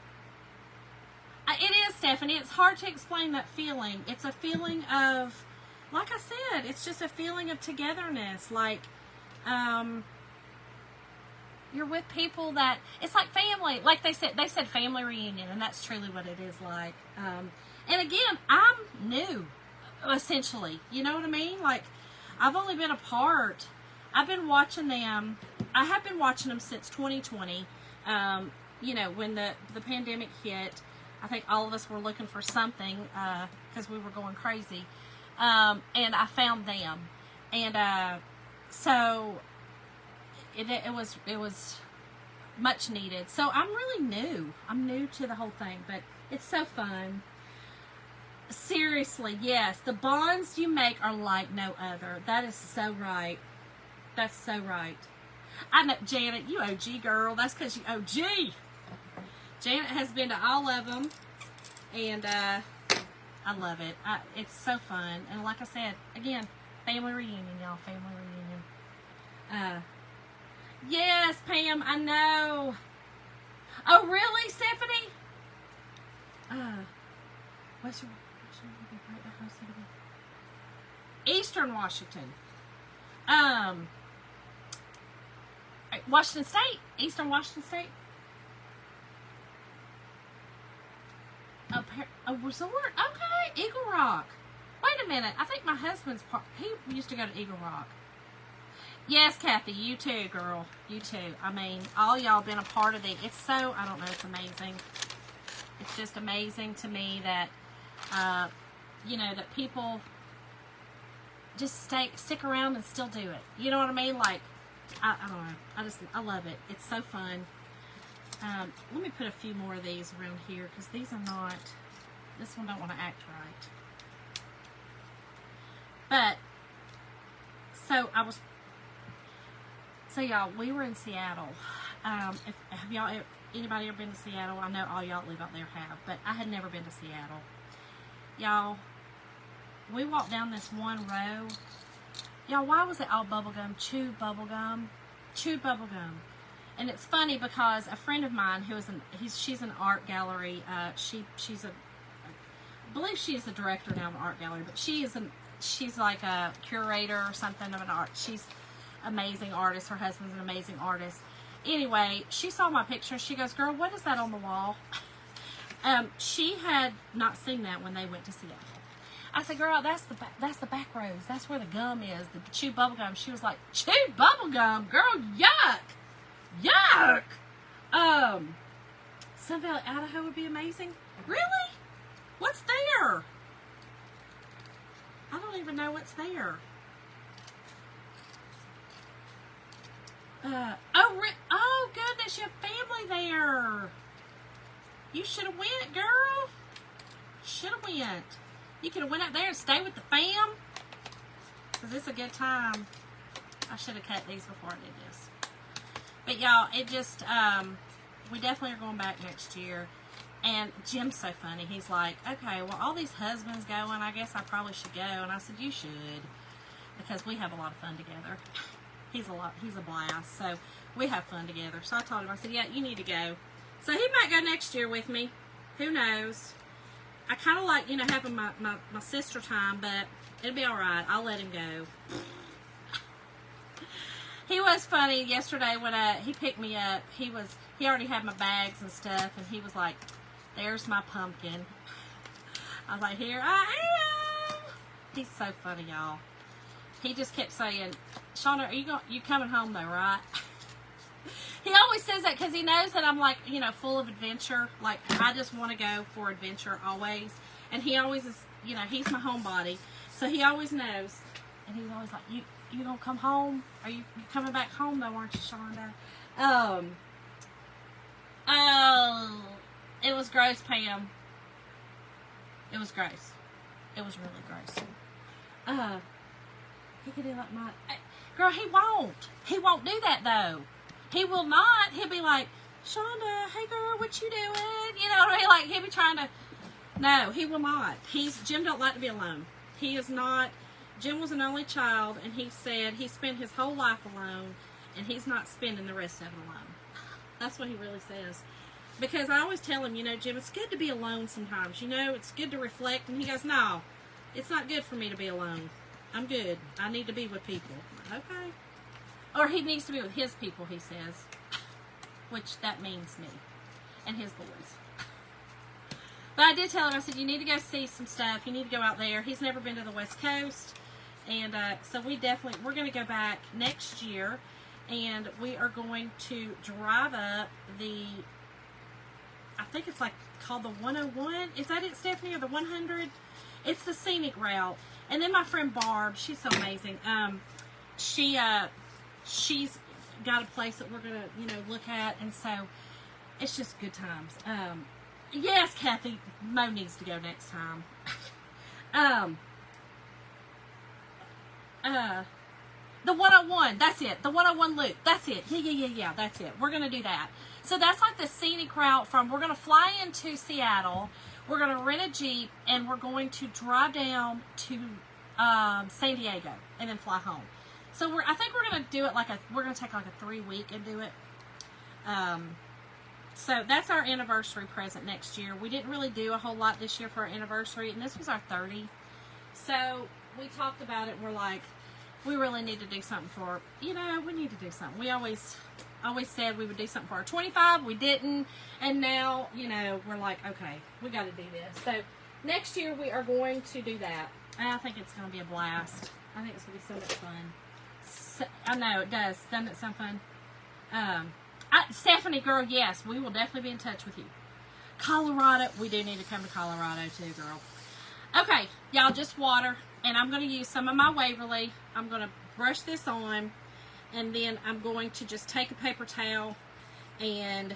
It is, Stephanie. It's hard to explain that feeling. It's a feeling of, like I said, it's just a feeling of togetherness. Like, you're with people that, it's like family. Like they said family reunion, and that's truly what it is like. And again, I'm new, essentially. You know what I mean? Like, I've only been a part. I've been watching them. I have been watching them since 2020. You know, when the pandemic hit, I think all of us were looking for something because we were going crazy. And I found them. And so it was much needed. So I'm really new. I'm new to the whole thing, but it's so fun. Seriously, yes. The bonds you make are like no other. That is so right. That's so right. I know, Janet, you OG girl. That's because you OG. Janet has been to all of them, and I love it. It's so fun. And like I said, again, family reunion, y'all. Family reunion. Yes, Pam, I know. Oh, really, Stephanie? Eastern Washington. Washington State. Eastern Washington State. A resort? Okay, Eagle Rock. Wait a minute. I think my husband's he used to go to Eagle Rock. Yes, Kathy, you too, girl. You too. I mean, all y'all been a part of it. It's so, I don't know, it's amazing. It's just amazing to me that, you know, that people just stick around and still do it. You know what I mean? Like, I don't know. I love it. It's so fun. Let me put a few more of these around here because these are not, this one don't want to act right. But, so y'all, we were in Seattle. Have y'all, anybody ever been to Seattle? I know all y'all live out there have, but I had never been to Seattle. Y'all, we walked down this one row. Y'all, why was it all bubblegum? Chewed bubblegum. Chewed bubblegum. And it's funny because a friend of mine who is she's an art gallery. She's I believe she's the director now of an art gallery, but she's like a curator or something of an art. She's amazing artist. Her husband's an amazing artist. Anyway, she saw my picture. She goes, "Girl, what is that on the wall?" She had not seen that when they went to Seattle. I said, "Girl, that's the back rows. That's where the gum is, the chewed bubble gum." She was like, "Chewed bubble gum, girl, yuck, yuck." Sun Valley, Idaho would be amazing. Really? What's there? I don't even know what's there. Oh goodness, you have family there. You should have went, girl. Should have went. You could have went out there and stayed with the fam. Because it's a good time. I should have cut these before I did this. But y'all, it just, we definitely are going back next year. And Jim's so funny. He's like, "Okay, well, all these husbands going, I guess I probably should go." And I said, "You should." Because we have a lot of fun together. He's a blast. So we have fun together. So I told him, I said, "Yeah, you need to go." So he might go next year with me. Who knows? I kind of like, you know, having my sister time, but it'll be all right. I'll let him go. He was funny yesterday when he picked me up. He already had my bags and stuff, and he was like, "There's my pumpkin." I was like, "Here I am." He's so funny, y'all. He just kept saying, "Shauna, you coming home though, right?" He always says that because he knows that I'm like, you know, full of adventure. Like, I just want to go for adventure always. And he always is, you know, he's my homebody. So he always knows. And he's always like, you gonna come home? Are you coming back home though, aren't you, Shonda? Oh, it was gross, Pam. It was gross. It was really gross. He could do like my, girl, he won't. He won't do that though. He will not. He'll be like, "Shonda, hey girl, what you doing?" You know what I mean? Like, he'll be trying to, no, he will not. Jim don't like to be alone. He is not, Jim was an only child, and he said he spent his whole life alone, and he's not spending the rest of it alone. That's what he really says. Because I always tell him, you know, "Jim, it's good to be alone sometimes. You know, it's good to reflect." And he goes, "No, it's not good for me to be alone. I'm good. I need to be with people." Okay. Or he needs to be with his people, he says. Which that means me. And his boys. But I did tell him, I said, "You need to go see some stuff. You need to go out there." He's never been to the West Coast. And so we're going to go back next year. And we are going to drive up I think it's like called the 101. Is that it, Stephanie? Or the 100? It's the scenic route. And then my friend Barb, she's so amazing. She's got a place that we're going to, you know, look at. And so it's just good times. Yes, Kathy, Mo needs to go next time. The 101, that's it. The 101 loop, that's it. Yeah, that's it. We're going to do that. So that's like the scenic route we're going to fly into Seattle. We're going to rent a Jeep, and we're going to drive down to San Diego and then fly home. So I think we're going to do it we're going to take like a 3-week and do it. So that's our anniversary present next year. We didn't really do a whole lot this year for our anniversary, and this was our 30. So we talked about it and we're like, we really need to do something for, we need to do something. We always said we would do something for our 25. We didn't. And now, we're like, okay, we got to do this. So next year we are going to do that. And I think it's going to be a blast. I think it's going to be so much fun. So, I know it does. Doesn't it sound fun? Stephanie, girl, yes, we will definitely be in touch with you. Colorado, we do need to come to Colorado too, girl. Okay, y'all, just water. And I'm going to use some of my Waverly. I'm going to brush this on. And then I'm going to just take a paper towel and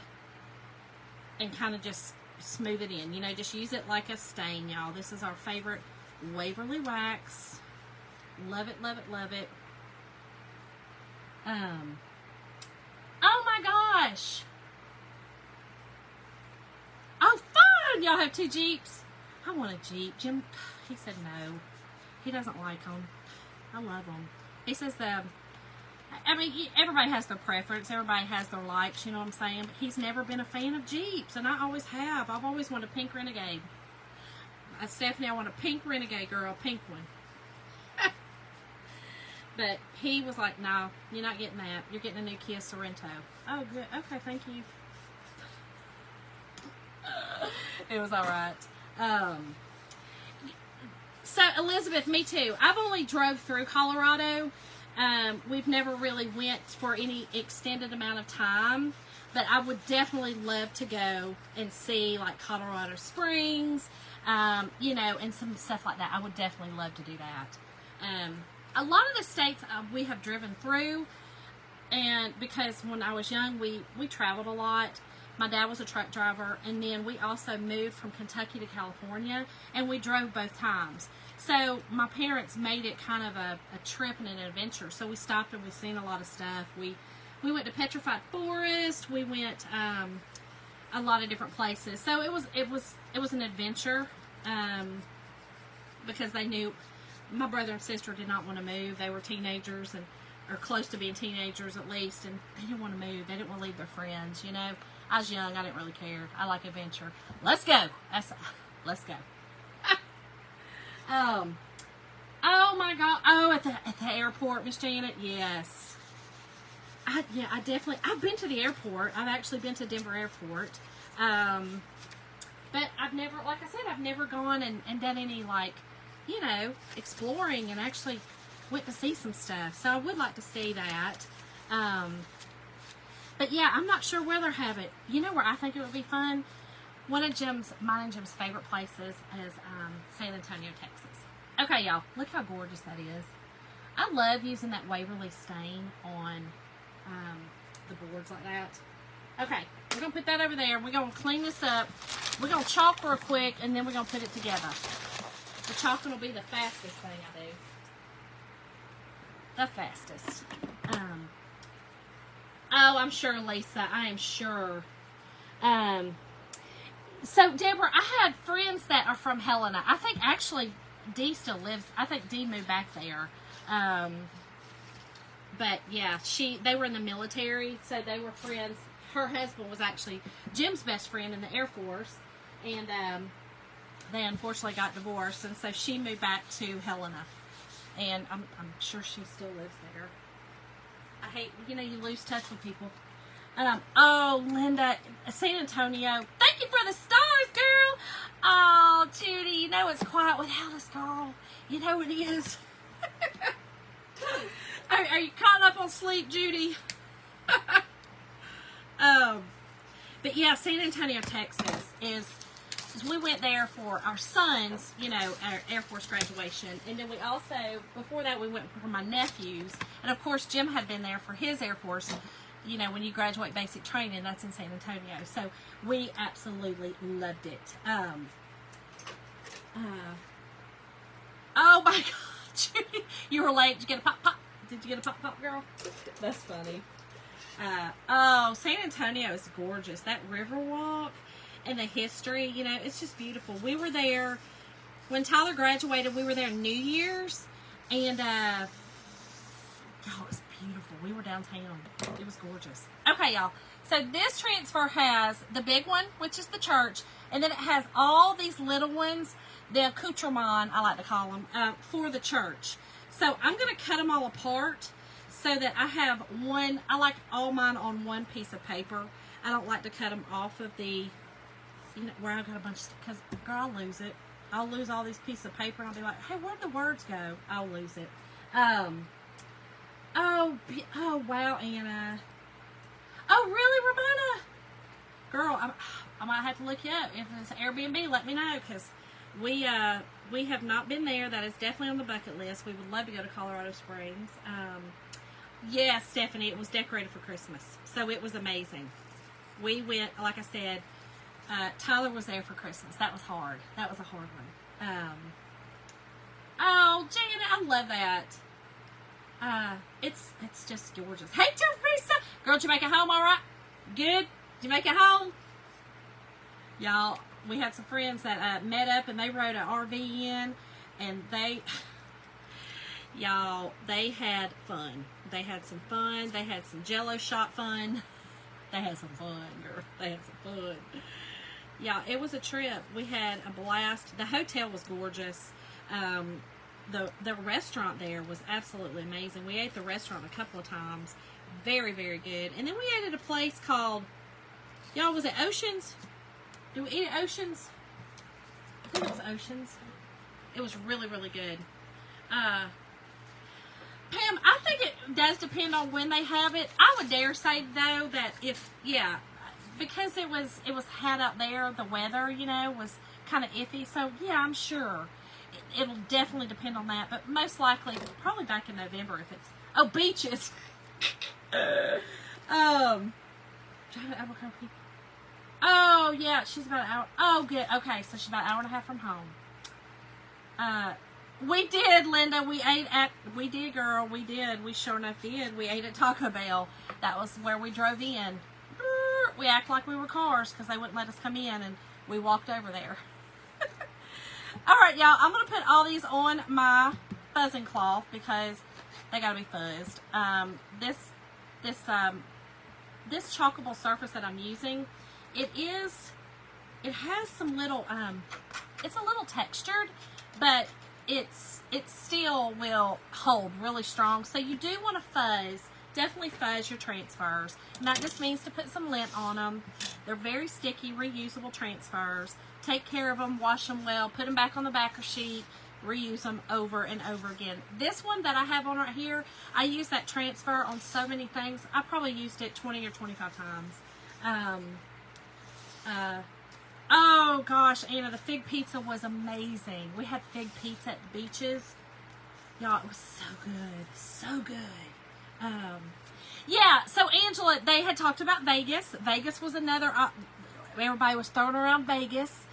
kind of just smooth it in. Just use it like a stain, y'all. This is our favorite Waverly wax. Love it, love it, love it. Oh my gosh. Oh, fun! Y'all have 2 Jeeps. I want a Jeep. Jim, he said no. He doesn't like them. I love them. He says everybody has their preference. Everybody has their likes, you know what I'm saying? But he's never been a fan of Jeeps, and I always have. I've always wanted a pink Renegade. Stephanie, I want a pink Renegade, girl. Pink one. But he was like, no, you're not getting that. You're getting a new Kia Sorento. Oh, good. Okay, thank you. It was all right. So, Elizabeth, me too. I've only drove through Colorado. We've never really went for any extended amount of time. But I would definitely love to go and see, like, Colorado Springs, and some stuff like that. I would definitely love to do that. A lot of the states we have driven through, and because when I was young, we traveled a lot. My dad was a truck driver, and then we also moved from Kentucky to California, and we drove both times. So my parents made it kind of a trip and an adventure. So we stopped and we've seen a lot of stuff. We went to Petrified Forest. We went a lot of different places. So it was an adventure because they knew my brother and sister did not want to move. They were teenagers or close to being teenagers at least, and they didn't want to move. They didn't want to leave their friends, I was young. I didn't really care. I like adventure. Let's go. Let's go. Oh my God. Oh, at the airport, Miss Janet. Yes. I definitely. I've been to the airport. I've actually been to Denver Airport. But I've never, like I said, I've never gone and done any exploring and actually went to see some stuff. So I would like to see that. But yeah, I'm not sure where they're having it. You know where I think it would be fun? One of mine and Jim's favorite places is San Antonio, Texas. Okay, y'all, look how gorgeous that is. I love using that Waverly stain on the boards like that. Okay, we're going to put that over there. We're going to clean this up. We're going to chalk real quick, and then we're going to put it together. The chalking will be the fastest thing I do. The fastest. Oh, I'm sure, Lisa. I am sure. So, Deborah, I had friends that are from Helena. I think, actually, Dee still lives. I think Dee moved back there. But, yeah, they were in the military, so they were friends. Her husband was actually Jim's best friend in the Air Force, and they unfortunately got divorced, and so she moved back to Helena. And I'm sure she still lives there. I hate, you lose touch with people. Oh, Linda, San Antonio. Thank you for the stars, girl. Oh, Judy, it's quiet with Alice, girl. You know it is. Are you caught up on sleep, Judy? But yeah, San Antonio, Texas we went there for our son's, our Air Force graduation. And then we also, before that, we went for my nephews. And of course, Jim had been there for his Air Force. When you graduate basic training, that's in San Antonio. So we absolutely loved it. Oh my God, Judy, you were late. Did you get a pop? Did you get a pop, girl? That's funny. San Antonio is gorgeous. That river walk and the history, it's just beautiful. We were there when Tyler graduated. We were there New Year's, and it was beautiful. We were downtown. It was gorgeous. Okay, y'all. So this transfer has the big one, which is the church, and then it has all these little ones, the accoutrement, I like to call them, for the church. So I'm going to cut them all apart so that I have one. I like all mine on one piece of paper. I don't like to cut them off of the, you know, where I got a bunch of, because, girl, I'll lose it. I'll lose all these pieces of paper, and I'll be like, hey, where'd the words go? I'll lose it. Oh, wow, Anna. Oh, really, Ramona? Girl, I might have to look you up. If it's Airbnb, let me know, because we have not been there. That is definitely on the bucket list. We would love to go to Colorado Springs. Yeah, Stephanie, it was decorated for Christmas, so it was amazing. We went, like I said, Tyler was there for Christmas. That was hard. That was a hard one. Oh, Janet, I love that. It's just gorgeous. Hey, Teresa! Girl, did you make it home all right? Good? Did you make it home? Y'all, we had some friends that met up, and they rode an RV in, and y'all, they had fun. They had some fun. They had some Jell-O shot fun. They had some fun, girl. They had some fun. Yeah, it was a trip. We had a blast. The hotel was gorgeous. The restaurant there was absolutely amazing. We ate the restaurant a couple of times. Very, very good. And then we ate at a place called, y'all, was it Oceans? Did we eat at Oceans? I think it was Oceans. It was really, really good. Pam, I think it does depend on when they have it. I would dare say, though, that because it was hot out there, the weather, you know, was kind of iffy. So, yeah, I'm sure it'll definitely depend on that. But most likely, probably back in November if it's, beaches. Oh, yeah, she's about an hour. Oh, good. Okay, so she's about an hour and a half from home. We did, Linda. We did, girl. We did. We sure enough did. We ate at Taco Bell. That was where we drove in. We act like we were cars because they wouldn't let us come in, and we walked over there. All right, y'all. I'm going to put all these on my fuzzing cloth because they got to be fuzzed. This chalkable surface that I'm using, it has some little, it's a little textured, but it still will hold really strong. So you do want to fuzz, definitely fuzz your transfers. And that just means to put some lint on them. They're very sticky, reusable transfers. Take care of them, wash them well, put them back on the backer sheet, reuse them over and over again. This one that I have on right here, I use that transfer on so many things. I probably used it 20 or 25 times. Oh gosh, Anna, the fig pizza was amazing. We had fig pizza at the beaches. Y'all, it was so good. So good. Yeah, so Angela, they had talked about Vegas. Vegas was another, everybody was throwing around Vegas,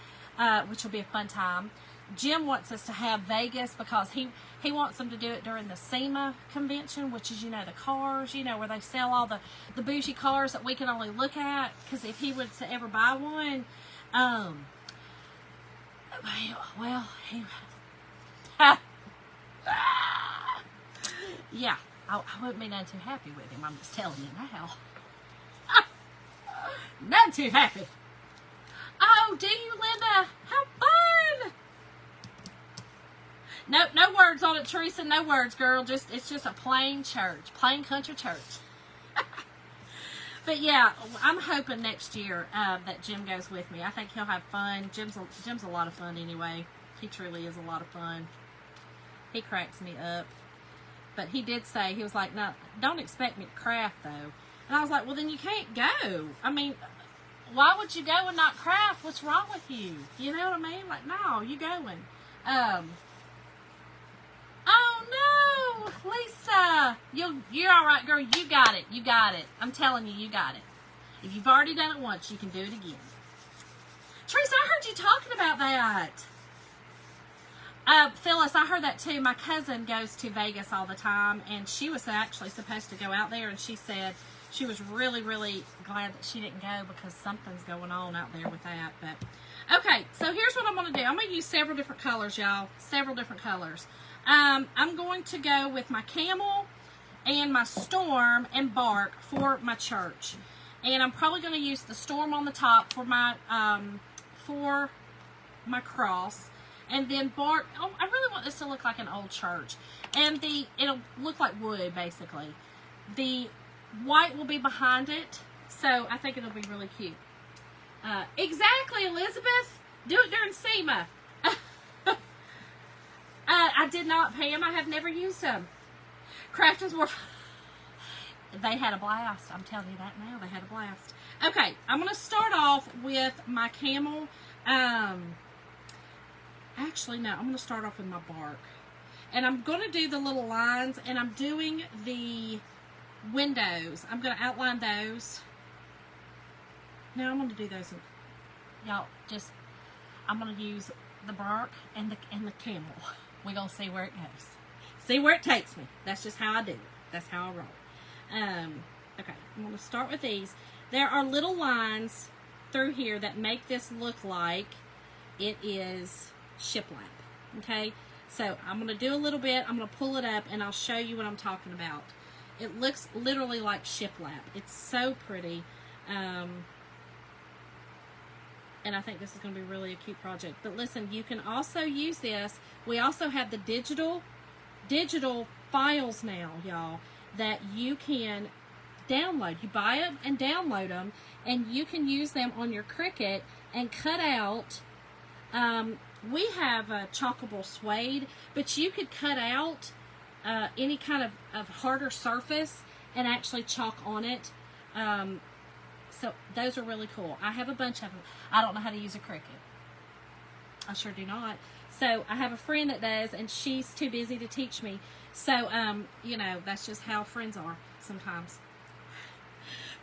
which will be a fun time. Jim wants us to have Vegas because he wants them to do it during the SEMA convention, which is, you know, the cars, you know, where they sell all the bougie cars that we can only look at. Because if he was to ever buy one, yeah, I wouldn't be none too happy with him. I'm just telling you now. None too happy. Oh, do you, Linda? How fun! No words on it, Teresa. No words, girl. It's just a plain church, plain country church. But yeah, I'm hoping next year that Jim goes with me. I think he'll have fun. Jim's a lot of fun anyway. He truly is a lot of fun. He cracks me up. But he did say, he was like, "No, don't expect me to craft though." And I was like, "Well, then you can't go. I mean, why would you go and not craft? What's wrong with you? You know what I mean? Like, no, you going." Oh no, Lisa, you're all right, girl. You got it. You got it. I'm telling you, you got it. If you've already done it once, you can do it again. Teresa, I heard you talking about that. Phyllis, I heard that too. My cousin goes to Vegas all the time, and she was actually supposed to go out there, and she said she was really, really glad that she didn't go because something's going on out there with that. But okay, so here's what I'm going to do. I'm going to use several different colors, y'all. Several different colors. I'm going to go with my camel and my storm and bark for my church. And I'm probably going to use the storm on the top for my cross. And then bark, oh, I really want this to look like an old church. And it'll look like wood, basically. The white will be behind it, so I think it'll be really cute. Exactly, Elizabeth. Do it during SEMA. I did not, Pam. I have never used them. Crafton's were... They had a blast. I'm telling you that now. They had a blast. Okay, I'm going to start off with my camel. Actually, no. I'm going to start off with my bark. And I'm going to do the little lines, and I'm doing the windows. I'm going to outline those. Now I'm going to do those. Y'all, just, I'm going to use the bark and the camel. We're going to see where it goes. See where it takes me. That's just how I do it. That's how I roll. Okay, I'm going to start with these. There are little lines through here that make this look like it is shiplap. Okay, so I'm going to do a little bit. I'm going to pull it up and I'll show you what I'm talking about. It looks literally like shiplap. It's so pretty. And I think this is going to be really a cute project. But listen, you can also use this. We also have the digital files now, y'all, that you can download. You buy them and download them, and you can use them on your Cricut and cut out. We have a chalkable suede, but you could cut out any kind of harder surface and actually chalk on it. So those are really cool. I have a bunch of them. I don't know how to use a Cricut. I sure do not. So I have a friend that does, and she's too busy to teach me. So, you know, that's just how friends are sometimes.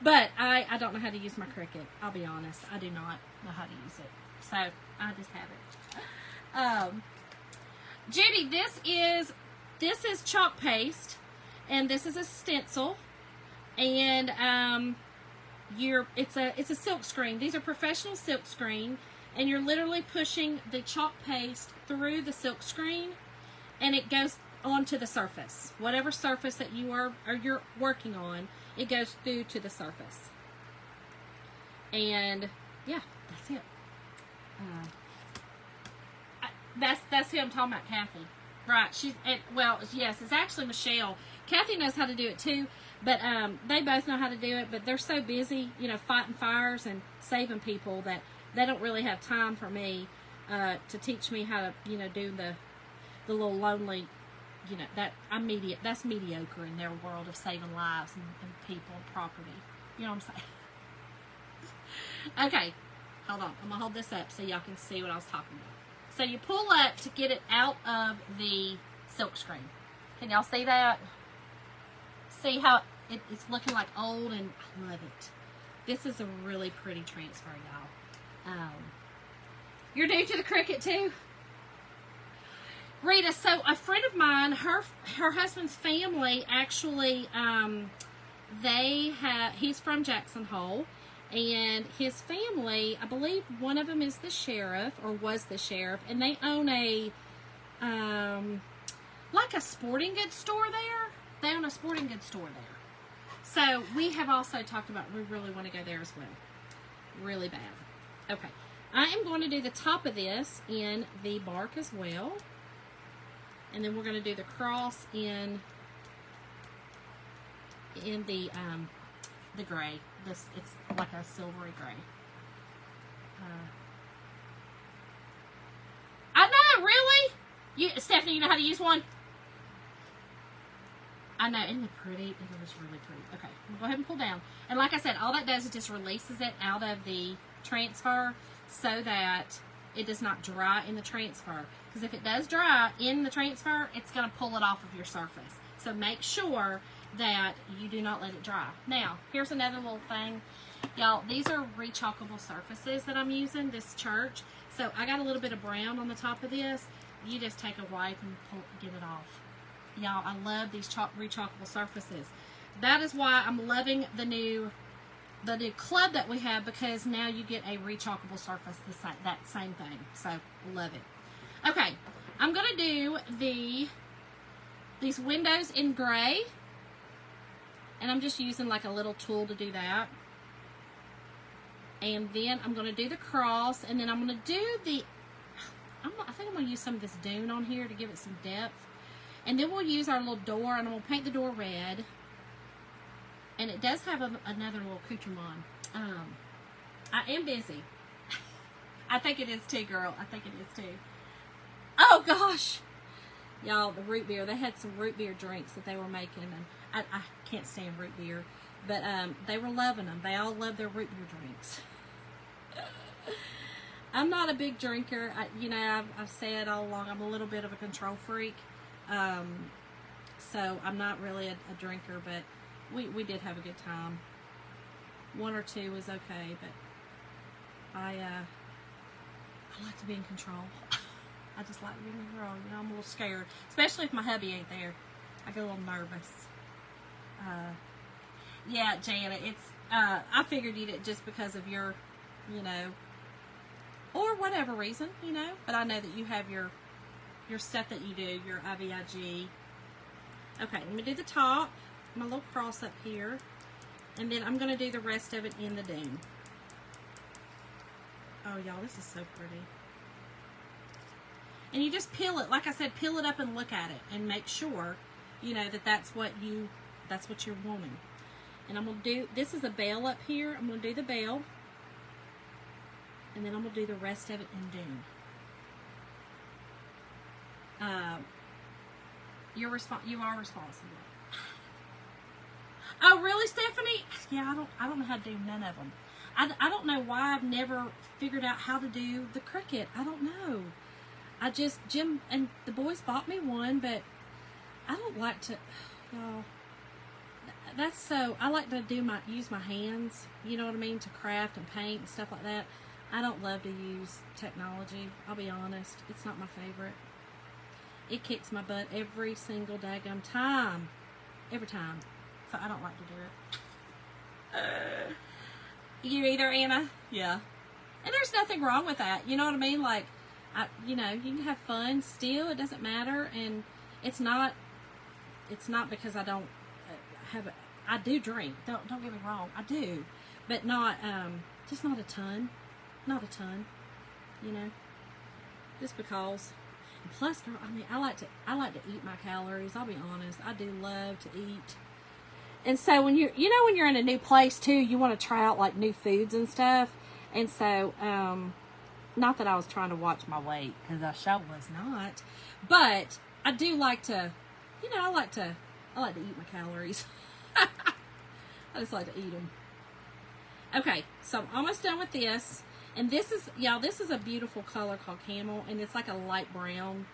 But I don't know how to use my Cricut. I'll be honest. I do not know how to use it. So I just have it. Judy, this is chalk paste, and this is a stencil, and it's a silk screen. These are professional silk screen, and you're literally pushing the chalk paste through the silk screen, and it goes onto the surface. Whatever surface that you're working on, it goes through to the surface. And yeah, that's it. That's who I'm talking about, Kathy. Right? Well, yes, it's actually Michelle. Kathy knows how to do it too, but they both know how to do it. But they're so busy, you know, fighting fires and saving people that they don't really have time for me to teach me how to, you know, do the little lonely, you know, that's mediocre in their world of saving lives and people and property. You know what I'm saying? Okay, hold on. I'm gonna hold this up so y'all can see what I was talking about. So you pull up to get it out of the silk screen. Can y'all see that? See how it's looking like old, and I love it. This is a really pretty transfer, y'all. You're new to the Cricut too? Rita, so a friend of mine, her husband's family actually, he's from Jackson Hole, and his family, I believe one of them is the sheriff, or was the sheriff, and they own a, like a sporting goods store there. They own a sporting goods store there. So we have also talked about, we really want to go there as well. Really bad. Okay. I am going to do the top of this in the bark as well. And then we're going to do the cross in the gray. It's like a silvery gray. I know, really? Stephanie, you know how to use one? I know, isn't it pretty? It was really pretty. Okay, we'll go ahead and pull down. And like I said, all that does is just releases it out of the transfer so that it does not dry in the transfer. Because if it does dry in the transfer, it's going to pull it off of your surface. So make sure that you do not let it dry. Now, here's another little thing. Y'all, these are rechalkable surfaces that I'm using, this church. So I got a little bit of brown on the top of this. You just take a wipe and get it off. Y'all, I love these rechalkable surfaces. That is why I'm loving the new club that we have, because now you get a rechalkable surface, that same thing. So, love it. Okay, I'm going to do these windows in gray, And I'm just using like a little tool to do that. And then I'm going to do the cross, and then I'm going to do the, I think I'm going to use some of this dune on here to give it some depth. And then we'll use our little door, and I'm going to paint the door red. And it does have another little accoutrement. I am busy. I think it is too, girl. I think it is too. Oh, gosh. Y'all, the root beer. They had some root beer drinks that they were making. And I can't stand root beer. But they were loving them. They all love their root beer drinks. I'm not a big drinker. I've said all along I'm a little bit of a control freak. So I'm not really a drinker, but we did have a good time. One or two was okay, but I like to be in control. I just like to be in control. I'm a little scared, especially if my hubby ain't there. I get a little nervous. Yeah, Janet, it's I figured you did just because of your, or whatever reason, but I know that you have your stuff that you do, your IVIG. Okay, let me do the top, my little cross up here, and then I'm going to do the rest of it in the dune. Oh, y'all, this is so pretty. And you just peel it, like I said, peel it up and look at it, and make sure, that's what you're wanting. And I'm going to do, this is a bell up here, I'm going to do the bell, and then I'm going to do the rest of it in dune. You are responsible. Oh, really, Stephanie? Yeah, I don't know how to do none of them. I don't know why I've never figured out how to do the Cricut. I don't know. Jim and the boys bought me one, but I don't like to, y'all. I like to use my hands, you know what I mean, to craft and paint and stuff like that. I don't love to use technology, I'll be honest. It's not my favorite. It kicks my butt every single daggum time. Every time. So I don't like to do it. You either, Anna? Yeah. And there's nothing wrong with that, you know what I mean? Like, you can have fun still, it doesn't matter, and it's not because I don't I do drink, don't get me wrong, I do, but not, just not a ton, just because. And plus, girl, I like to eat my calories, I'll be honest, I do love to eat. And so when you're in a new place too, you want to try out like new foods and stuff, and so, not that I was trying to watch my weight, because I sure was not, but I do like to, I like to eat my calories. I just like to eat them. Okay, so I'm almost done with this. And this is a beautiful color called Camel, and it's like a light brown.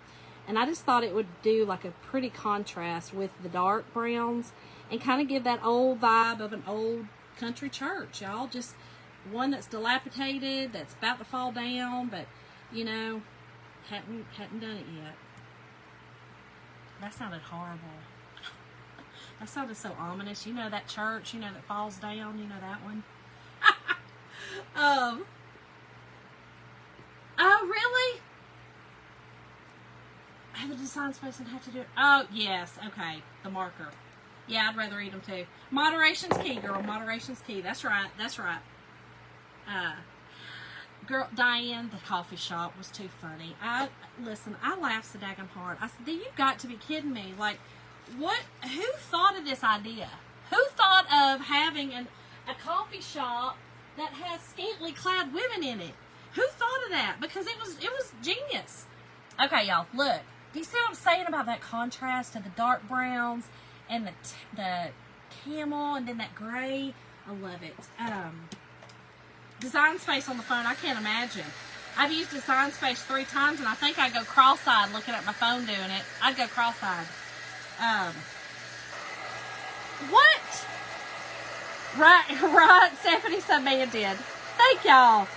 And I just thought it would do like a pretty contrast with the dark browns and kind of give that old vibe of an old country church, y'all. Just one that's dilapidated, that's about to fall down, but, hadn't done it yet. That sounded horrible. That sounded so ominous. That church, that falls down, that one. Oh, really? I have a design space and have to do it. Oh, yes. Okay. The marker. Yeah, I'd rather eat them too. Moderation's key, girl. Moderation's key. That's right. Girl, Diane, the coffee shop was too funny. Listen, I laughed so daggum hard. I said, you've got to be kidding me. Like, who thought of this idea? Who thought of having a coffee shop that has scantily clad women in it? Who thought of that? Because it was genius. Okay, y'all, look. Do you see what I'm saying about that contrast to the dark browns and the camel and then that gray? I love it. Design Space on the phone, I can't imagine. I've used Design Space 3 times, and I think I'd go cross-eyed looking at my phone doing it. I'd go cross-eyed. What? Right. Stephanie said man did. Thank y'all.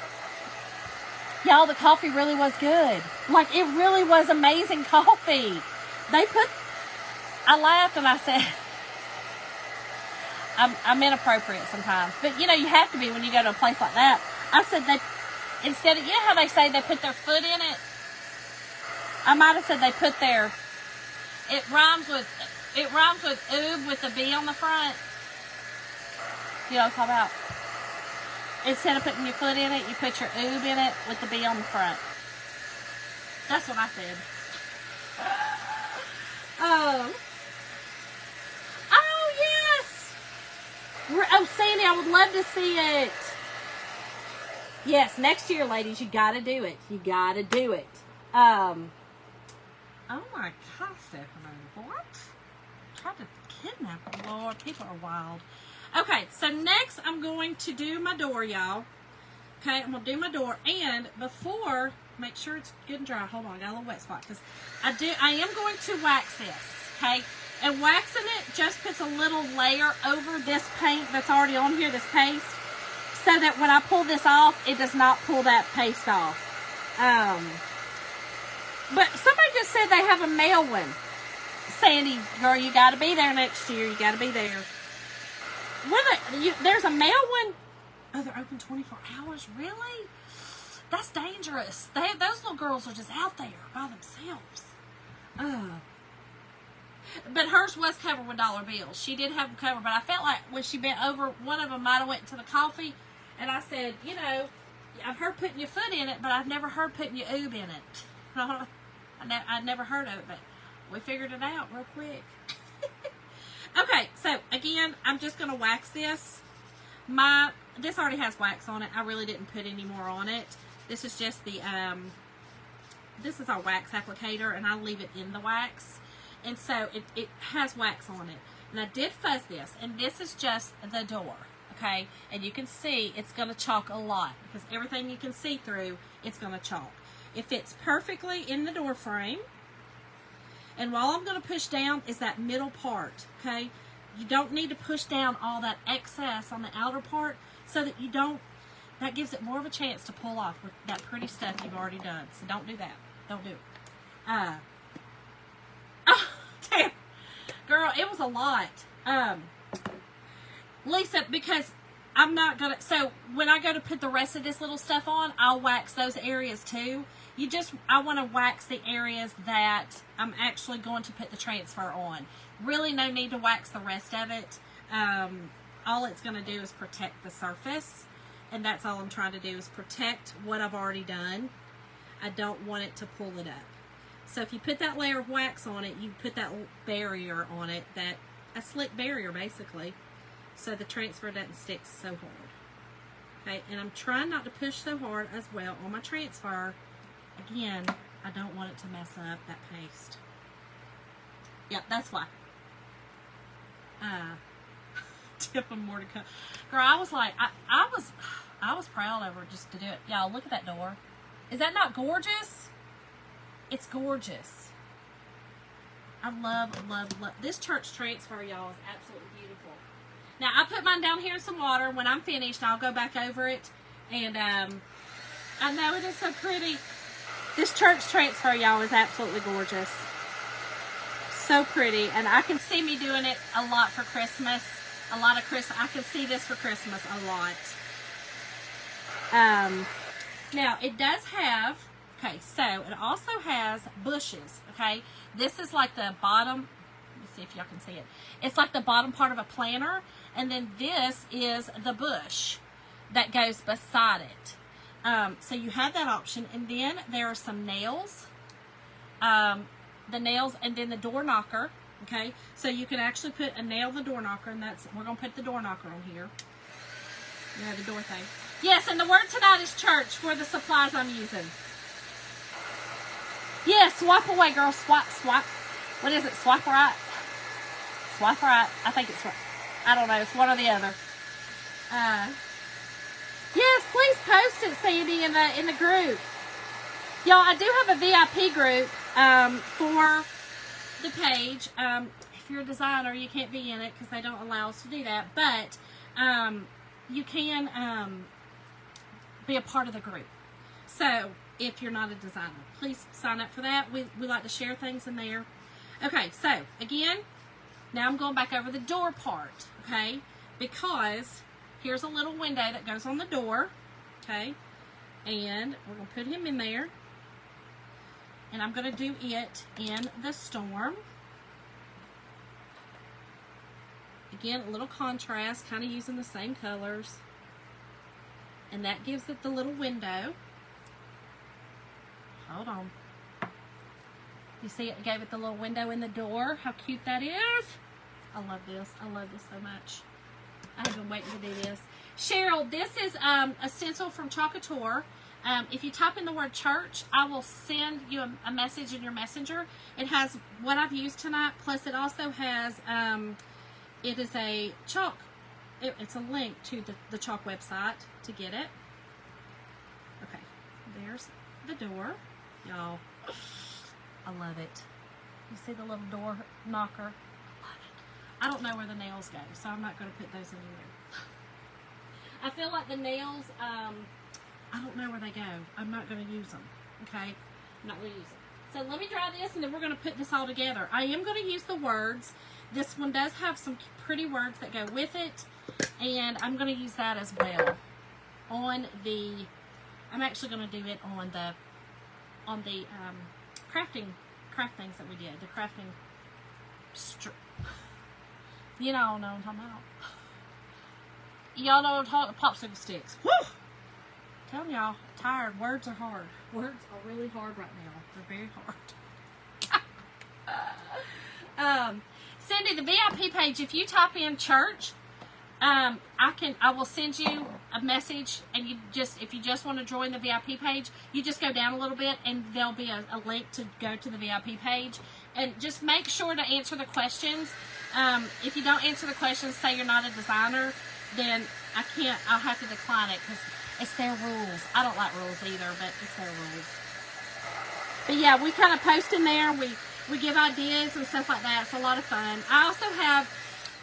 Y'all, the coffee really was good. Like, it really was amazing coffee. I laughed and I said, I'm inappropriate sometimes. But, you have to be when you go to a place like that. I said instead of, how they say they put their foot in it? I might have said they put it rhymes with oob with the B on the front. You know what I'm talking about? Instead of putting your foot in it, you put your oob in it with the bee on the front. That's what I said. Oh, yes! Oh, Sandy, I would love to see it. Yes, next year, ladies, you gotta do it. You gotta do it. Oh my gosh, Stephanie, what? Tried to kidnap her. Lord, people are wild. Okay, so next I'm going to do my door, y'all. Okay, I'm gonna do my door, and before, make sure it's good and dry. Hold on, I got a little wet spot, because I am going to wax this, okay? And waxing it just puts a little layer over this paint that's already on here, this paste, so that when I pull this off, it does not pull that paste off. But somebody just said they have a male one. Sandy, girl, you got to be there next year. You got to be there. There's a male one? Oh, they're open 24 hours? Really? That's dangerous. Those little girls are just out there by themselves. But hers was covered with dollar bills. She did have them covered, but I felt like when she bent over, one of them might have went to the coffee, and I said, you know, I've heard putting your foot in it, but I've never heard putting your oob in it. I'd never heard of it, but we figured it out real quick. Okay, so again, I'm just going to wax this. This already has wax on it. I really didn't put any more on it. This is just the, this is our wax applicator, and I leave it in the wax. And so it has wax on it. And I did fuzz this, and this is just the door, okay? And you can see it's going to chalk a lot, because everything you can see through, it's going to chalk. It fits perfectly in the door frame. And all I'm going to push down is that middle part, okay? You don't need to push down all that excess on the outer part, so that you don't, that gives it more of a chance to pull off with that pretty stuff you've already done. So don't do that. Don't do it. Oh, damn. Girl, it was a lot. Lisa, because I'm not going to, so when I go to put the rest of this little stuff on, I'll wax those areas too. I want to wax the areas that I'm actually going to put the transfer on. Really no need to wax the rest of it. All it's going to do is protect the surface. And that's all I'm trying to do, is protect what I've already done. I don't want it to pull it up. So if you put that layer of wax on it, you put that barrier on it, a slick barrier basically, so the transfer doesn't stick so hard. Okay, and I'm trying not to push so hard as well on my transfer. Again, I don't want it to mess up that paste. Yep, that's why. Tip them more to come. Girl, I was like, I was proud of her just to do it. Y'all, look at that door. Is that not gorgeous? It's gorgeous. I love this church transfer, y'all, is absolutely beautiful. Now, I put mine down here in some water. When I'm finished, I'll go back over it. And I know it is so pretty. This church transfer, y'all, is absolutely gorgeous. So pretty. And I can see me doing it a lot for Christmas. A lot of Christmas. I can see this for Christmas a lot. Now, it does have, okay, so it also has bushes, okay? This is like the bottom, let me see if y'all can see it. It's like the bottom part of a planter, and then this is the bush that goes beside it. So you have that option, and then there are some nails, the nails, and then the door knocker, okay? So you can actually put a nail in the door knocker, and we're going to put the door knocker on here. You know, the door thing. Yes, and the word tonight is church for the supplies I'm using. Yeah, swipe away, girl. Swipe. What is it? Swipe right? Swipe right. I think it's right. I don't know. It's one or the other. Yes, please post it, Sandy, in the group. Y'all, I do have a VIP group for the page. If you're a designer, you can't be in it because they don't allow us to do that. But you can be a part of the group. So if you're not a designer, please sign up for that. We like to share things in there. Okay, so again, now I'm going back over the door part, okay? Because here's a little window that goes on the door, okay? And we're going to put him in there. And I'm going to do it in the storm. again, a little contrast, kind of using the same colors. And that gives it the little window. Hold on. You see it gave it the little window in the door. How cute that is. I love this. I love this so much. I have been waiting to do this. Cheryl, this is a stencil from Chalkator. If you type in the word church, I will send you a message in your messenger. It has what I've used tonight, plus it also has, it is a chalk. It's a link to the chalk website to get it. Okay, there's the door. Y'all, I love it. You see the little door knocker? I love it. I don't know where the nails go, so I'm not going to put those anywhere. I feel like the nails, I don't know where they go. I'm not going to use them, okay? I'm not going to use them. So let me dry this, and then we're going to put this all together. I am going to use the words. This one does have some pretty words that go with it, and I'm going to use that as well on the, I'm actually going to do it on the craft things that we did, the crafting, you know what I'm talking about. Y'all know what I'm talking about, popsicle sticks. Woo! Tell me y'all, tired. Words are hard. Words are really hard right now. They're very hard. Cindy, the VIP page, if you type in church, I will send you a message, and if you just want to join the VIP page, you just go down a little bit, and there'll be a link to go to the VIP page, and just make sure to answer the questions. If you don't answer the questions, say you're not a designer, then I'll have to decline it, because it's their rules. I don't like rules either, but it's their rules. But yeah, we kind of post in there. We give ideas and stuff like that. It's a lot of fun. I also have,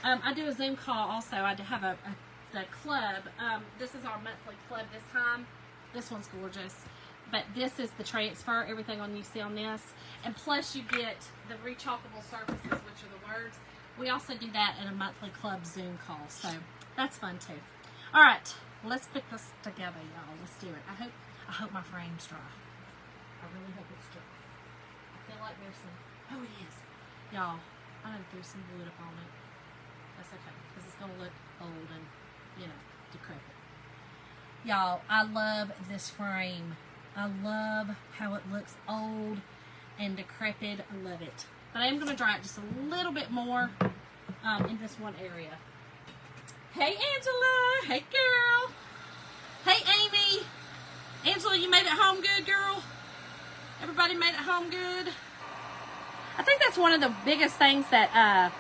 I do a Zoom call also. I have the club. This is our monthly club this time. This one's gorgeous. But this is the transfer, everything on you see on this. And plus you get the rechalkable surfaces, which are the words. We also do that in a monthly club Zoom call. So that's fun too. All right, let's put this together, y'all. Let's do it. I hope my frame's dry. I really hope it's dry. I feel like there's some, oh it is. Y'all, I done threw some wood up on it. That's okay, because it's going to look old and, decrepit. Y'all, I love this frame. I love how it looks old and decrepit. I love it. But I am going to dry it just a little bit more in this one area. Hey, Angela. Hey, girl. Hey, Amy. Angela, you made it home good, girl? Everybody made it home good? I think that's one of the biggest things that,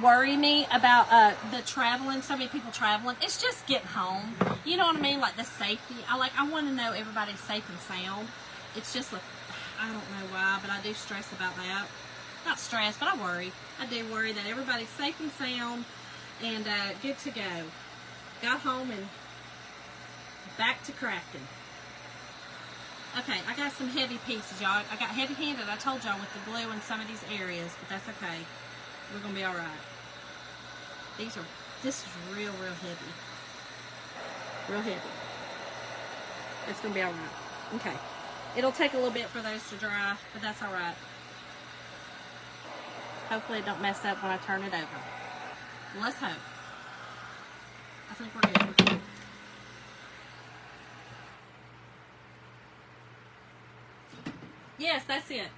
worry me about the traveling, so many people traveling. It's just getting home. You know what I mean? Like the safety. I want to know everybody's safe and sound. It's just, I don't know why, but I do stress about that. Not stress, but I worry. I do worry that everybody's safe and sound and good to go. Got home and back to crafting. Okay, I got some heavy pieces, y'all. I got heavy-handed, I told y'all, with the glue in some of these areas, but that's okay. We're going to be all right. This is real, real heavy. Real heavy. It's going to be all right. Okay. It'll take a little bit for those to dry, but that's all right. Hopefully it don't mess up when I turn it over. Let's hope. I think we're good. Yes, that's it.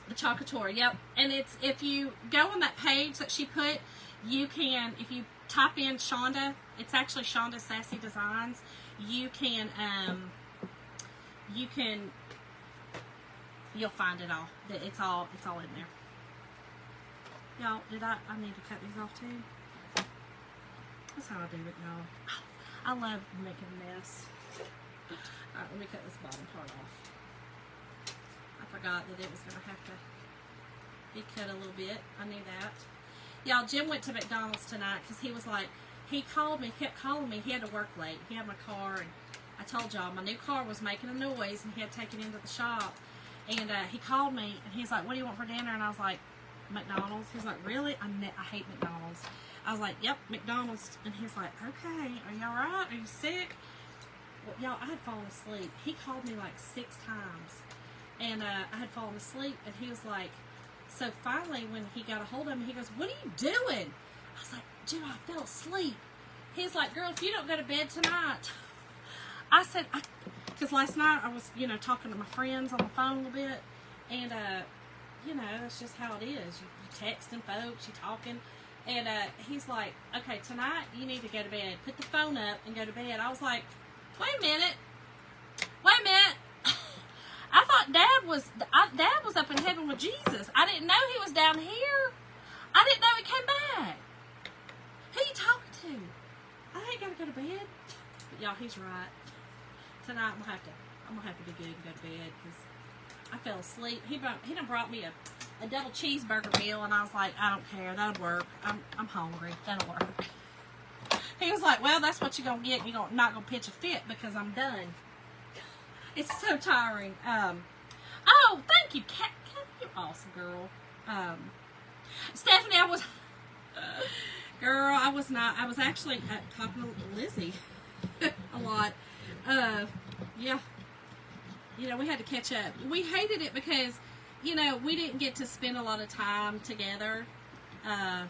The Chalkator, yep. And it's, if you go on that page that she put, you can, if you type in Shonda, it's actually Shonda Sassy Designs, you'll find it all. It's all in there. Y'all, I need to cut these off too. That's how I do it, y'all. I love making a mess. Alright, let me cut this bottom part off. I forgot that it was going to have to be cut a little bit. I knew that. Y'all, Jim went to McDonald's tonight because he was like, he called me, kept calling me. He had to work late. He had my car, and I told y'all my new car was making a noise, and he had to take it into the shop. And he called me, and he's like, what do you want for dinner? And I was like, McDonald's. He's like, really? I hate McDonald's. I was like, yep, McDonald's. And he's like, okay, are you all right? Are you sick? Well, y'all, I had fallen asleep. He called me like 6 times. And I had fallen asleep, and he was like, So finally, when he got a hold of me, he goes, "What are you doing?" I was like, "Jim, I fell asleep." He's like, "Girl, if you don't go to bed tonight," I said, because last night I was, talking to my friends on the phone a little bit, and, that's just how it is. You texting folks, you talking, and he's like, "Okay, tonight you need to go to bed. Put the phone up and go to bed." I was like, wait a minute. I thought Dad was up in heaven with Jesus. I didn't know he was down here. I didn't know he came back. Who you talking to? I ain't gotta go to bed. But y'all, he's right. Tonight I'm gonna have to be good and go to bed because I fell asleep. He done brought me a double cheeseburger meal, and I was like, I don't care. That'll work. I'm hungry. That'll work. He was like, "Well, that's what you're gonna get. You're not gonna pitch a fit because I'm done." It's so tiring. Oh, thank you, Kat. You're awesome, girl. Stephanie, I was not. I was actually talking to Lizzie a lot. Yeah. We had to catch up. We hated it because, we didn't get to spend a lot of time together. And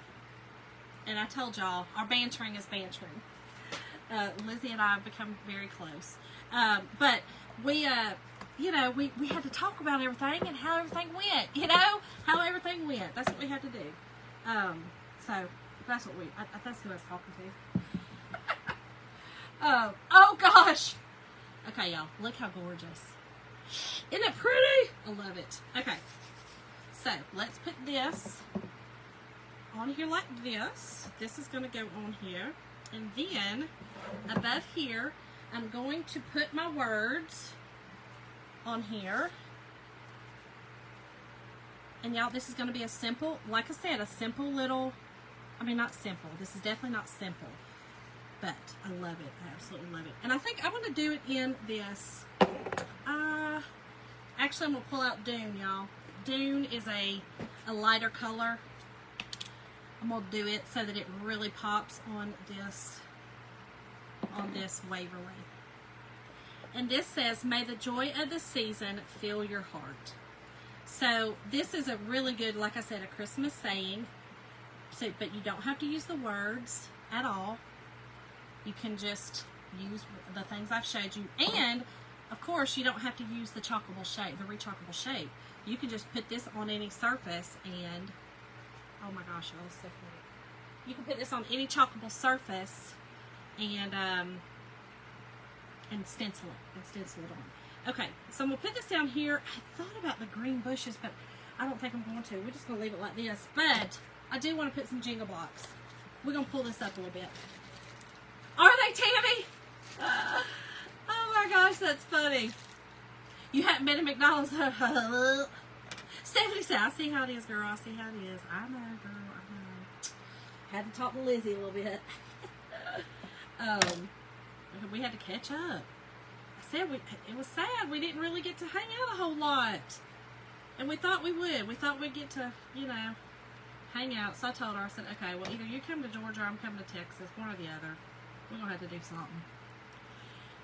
I told y'all, our bantering is bantering. Lizzie and I have become very close. But we had to talk about everything and how everything went, how everything went. That's what we had to do. So that's what that's who I was talking to. Oh gosh. Okay, y'all, look how gorgeous. Isn't it pretty? I love it. Okay, so let's put this on here like this. This is going to go on here, and then above here I'm going to put my words on here. And y'all, this is going to be a simple, like I said, a simple little, not simple, this is definitely not simple, but I love it. I absolutely love it. And I think I'm going to do it in this, actually I'm going to pull out Dune, y'all. Dune is a lighter color. I'm going to do it so that it really pops on this Waverly. And this says, "May the joy of the season fill your heart." So this is a really good, like I said, a Christmas saying. So, but you don't have to use the words at all. You can just use the things I've showed you. And, of course, you don't have to use the chockable shape, the rechockable shape. You can just put this on any surface and, oh my gosh, y'all, so funny. You can put this on any chockable surface and stencil it on. Okay, so I'm going to put this down here. I thought about the green bushes, but I don't think I'm going to. We're just going to leave it like this. But I do want to put some jingle blocks. We're going to pull this up a little bit. Are they, Tammy? Oh my gosh, that's funny. You haven't been to McDonald's. Stephanie said, "I see how it is, girl. I see how it is." I know, girl. I know. Had to talk to Lizzie a little bit. We had to catch up. I said it was sad. We didn't really get to hang out a whole lot. And we thought we would. We thought we'd get to, hang out. So I told her, I said, "Okay, well, either you come to Georgia or I'm coming to Texas. One or the other. We're going to have to do something."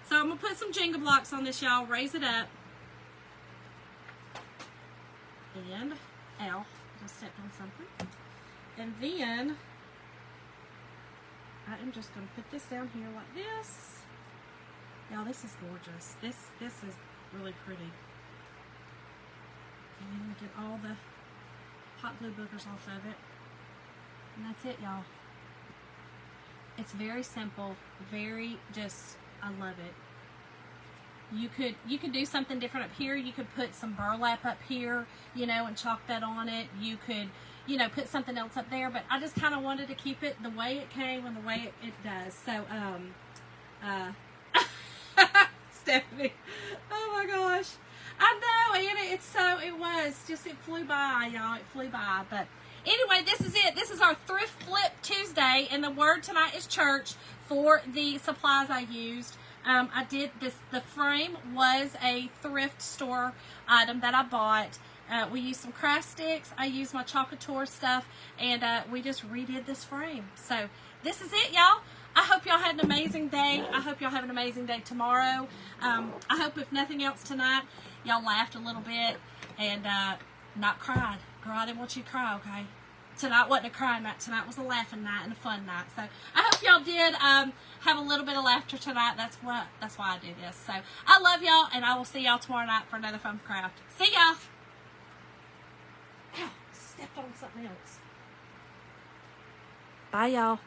So I'm going to put some jingle blocks on this, y'all. Raise it up. And, ow, I just stepped on something. And then, I am just going to put this down here like this. Y'all, this is gorgeous. This is really pretty. And then get all the hot glue boogers off of it. And that's it, y'all. It's very simple, very just, I love it. You could do something different up here. You could put some burlap up here, and chalk that on it. You could, put something else up there. But I just kind of wanted to keep it the way it came and the way it does. So, Stephanie, oh my gosh. I know, Anna, it flew by, y'all. It flew by. But anyway, this is it. This is our Thrift Flip Tuesday. And the word tonight is church for the supplies I used. I did this, the frame was a thrift store item that I bought. We used some craft sticks. I used my Chocator stuff, and we just redid this frame. So this is it, y'all. I hope y'all had an amazing day. I hope y'all have an amazing day tomorrow. I hope, if nothing else tonight, y'all laughed a little bit and not cried. Girl, I didn't want you to cry, okay? Tonight wasn't a crying night. Tonight was a laughing night and a fun night. So I hope y'all did have a little bit of laughter tonight. That's why I do this. So I love y'all, and I will see y'all tomorrow night for another fun craft. See y'all. Ow, stepped on something else. Bye, y'all.